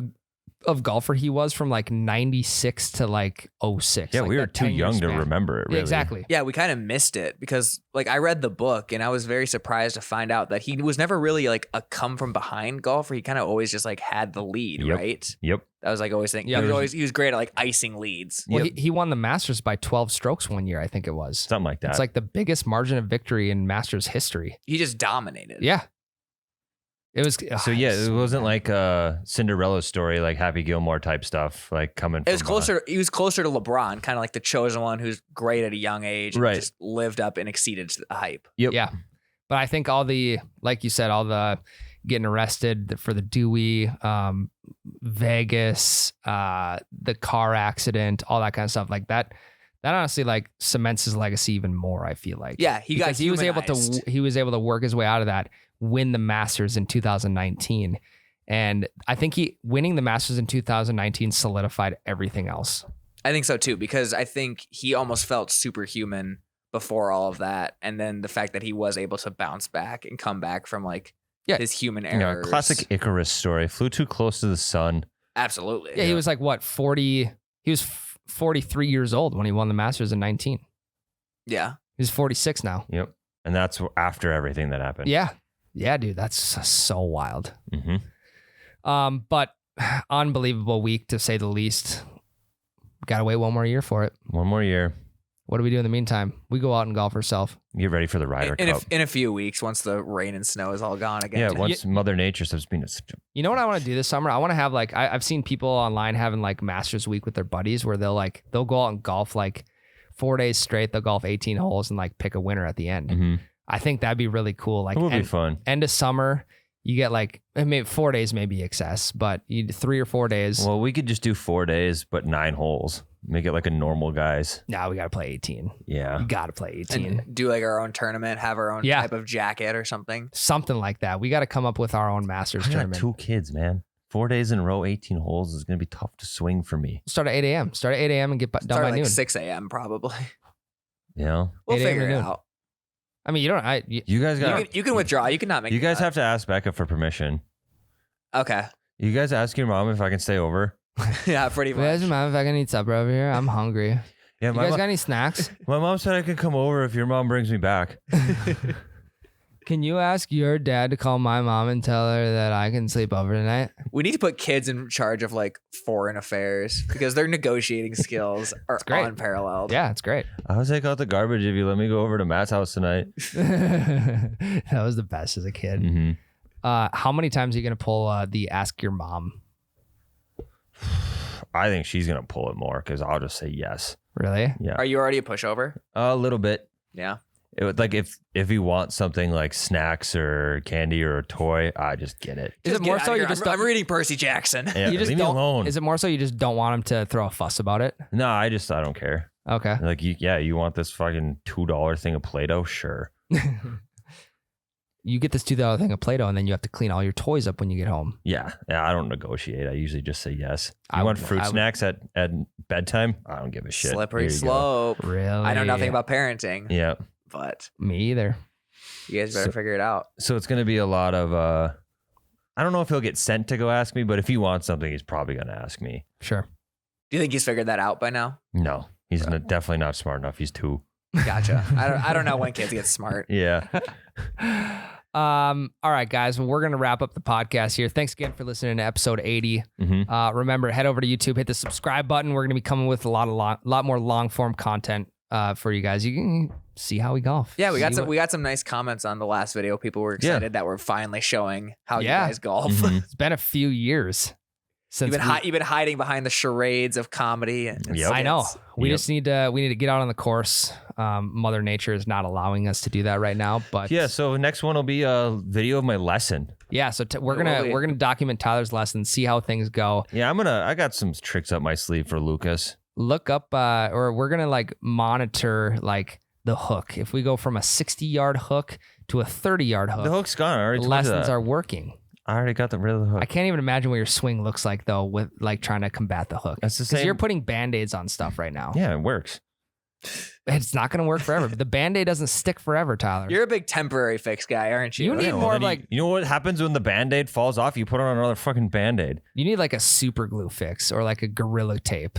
of golfer he was from like 96 to like 06. Yeah, like we were that too 10-year young to span. remember it, really. Yeah, exactly. Yeah, we kind of missed it because like I read the book and I was very surprised to find out that he was never really like a come from behind golfer. He kind of always just like had the lead, right? Yep. That was like always thinking. Yeah, He was great at like icing leads. Well, he won the Masters by 12 strokes one year, I think it was. Something like that. It's like the biggest margin of victory in Masters history. He just dominated. Yeah. It was So yeah, it wasn't like a Cinderella story, like Happy Gilmore type stuff, like coming. It was closer. He was closer to LeBron, kind of like the chosen one who's great at a young age, and Right. just lived up and exceeded the hype. Yep. Yeah. But I think all the, like you said, all the getting arrested for the Dewey, Vegas, the car accident, all that kind of stuff like that. That honestly like cements his legacy even more. I feel like. Yeah, he because he was able to work his way out of that, win the Masters in 2019, and I think winning the Masters in 2019 solidified everything else. I think so too, because I think he almost felt superhuman before all of that, and then the fact that he was able to bounce back and come back from like his human errors. Classic Icarus story. Flew too close to the sun. Absolutely. Yeah, he was like what 40? He was 43 years old when he won the Masters in 19. Yeah. He's 46 now. Yep. And that's after everything that happened. Yeah, dude, that's so wild. Mm-hmm. But unbelievable week to say the least. Gotta wait one more year for it. One more year. What do we do in the meantime? We go out and golf ourselves. Get ready for the Ryder Cup. In a few weeks, once the rain and snow is all gone again. Yeah, once Mother Nature stops being You know what I want to do this summer? I want to have like I've seen people online having like Masters Week with their buddies where they'll go out and golf like 4 days straight. They'll golf 18 holes and like pick a winner at the end. Mm-hmm. I think that'd be really cool. Like it would be fun. End of summer, you get like, I mean, 4 days may be excess, but 3 or 4 days. Well, we could just do 4 days, but 9 holes. Make it like a normal guys. Now we got to play 18. Yeah. You got to play 18. And do like our own tournament, have our own type of jacket or something. Something like that. We got to come up with our own Masters I got tournament. 2 kids, man. 4 days in a row, 18 holes is going to be tough to swing for me. Start at 8 a.m. Start at 8 a.m. and get done Start by at like noon. 6 a.m. probably. You know, We'll 8 a.m. figure to it noon. out. I mean, you don't. you guys got. You can withdraw. You cannot make. You me guys cut. have to ask Becca for permission. Okay. You guys ask your mom if I can stay over. Yeah, pretty You guys much. mind if I can eat supper over here? I'm hungry. Yeah, You my guys mom, got any snacks? my mom said I could come over if your mom brings me back. Can you ask your dad to call my mom and tell her that I can sleep over tonight? We need to put kids in charge of like foreign affairs because their negotiating skills are great. unparalleled. Yeah, it's great. I'll take out the garbage if you let me go over to Matt's house tonight. That was the best as a kid. Mm-hmm. How many times are you gonna pull the ask your mom? I think she's gonna pull it more because I'll just say yes. Really? Yeah, Are you already a pushover? a little bit. Yeah. It would, like if you want something like snacks or candy or a toy, I just get it. Is it Just more get so out of you here. just I'm don't, reading Percy Jackson. Yeah, you just leave me don't? alone. Is it more so you just don't want him to throw a fuss about it? No, I don't care. Okay. Like you want this fucking $2 thing of Play-Doh? Sure. You get this $2 thing of Play-Doh, and then you have to clean all your toys up when you get home. Yeah, I don't negotiate. I usually just say yes. You I want would- fruit I would- snacks at bedtime? I don't give a shit. Slippery Here you go. slope. Really? I know nothing about parenting, Yeah. but Me either. you guys better So- figure it out. So it's going to be a lot of, I don't know if he'll get sent to go ask me, but if he wants something, he's probably going to ask me. Sure. Do you think he's figured that out by now? No, he's definitely not smart enough. He's 2. Gotcha. I don't know when kids get smart. Yeah. All right, guys. Well, we're gonna wrap up the podcast here. Thanks again for listening to episode 80. Mm-hmm. Remember, head over to YouTube, hit the subscribe button. We're gonna be coming with a lot more long form content for you guys. You can see how we golf. Yeah, we got See some. what- We got some nice comments on the last video. People were Yeah. excited that we're finally showing how Yeah. you guys golf. Mhm. It's been a few years since You've been hiding behind the charades of comedy. And Yep. I know. We Yep. just need to get out on the course. Mother Nature is not allowing us to do that right now, but Yeah. So next one will be a video of my lesson. yeah. So we're Totally. gonna document Tyler's lesson, see how things go. Yeah, I got some tricks up my sleeve for Lucas. Look up, or we're gonna like monitor like the hook. If we go from a 60-yard hook to a 30-yard hook, The hook's gone. I already told you lessons that. are working. I already got rid of the hook. I can't even imagine what your swing looks like though, with like trying to combat the hook. That's the Because same. you're putting band-aids on stuff right now. Yeah, it works. It's not gonna work forever. The band-aid doesn't stick forever, Tyler. You're a big temporary fix guy, aren't you? You need Yeah, well, more then like you know what happens when the Band-Aid falls off? You put on another fucking Band-Aid. you need like a super glue fix or like a Gorilla Tape.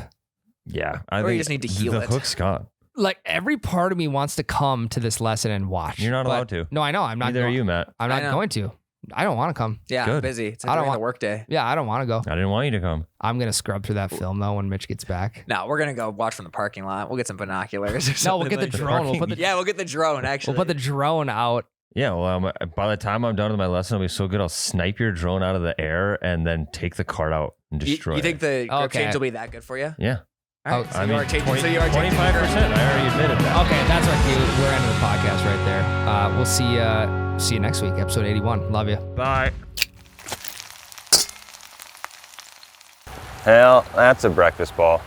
Yeah. I Or you think just need to heal the it. hook's gone. Like every part of me wants to come to this lesson and watch. You're not but- allowed to. No, I know. I'm not. Neither are going, you, Matt. I'm I not know. going to. I don't want to come. Yeah, Good. busy. It's I don't during want- the workday. Yeah, I don't want to go. I didn't want you to come. I'm gonna scrub through that film though when Mitch gets back. No, we're gonna go watch from the parking lot. We'll get some binoculars or something. No, we'll get the like drone. We'll put the Yeah, we'll get the drone. Actually, we'll put the drone out. Yeah, well, by the time I'm done with my lesson, I'll be so good. I'll snipe your drone out of the air and then take the cart out and You, destroy you think it. the grip Okay. change will be that good for you? Yeah. All right, Oh, so I you mean, are changing. 20, So you are changing. 25%. I already admitted that. Okay, that's our cue. We're ending the podcast right there. We'll see you next week, episode 81. Love you. Bye. Hell, that's a breakfast ball.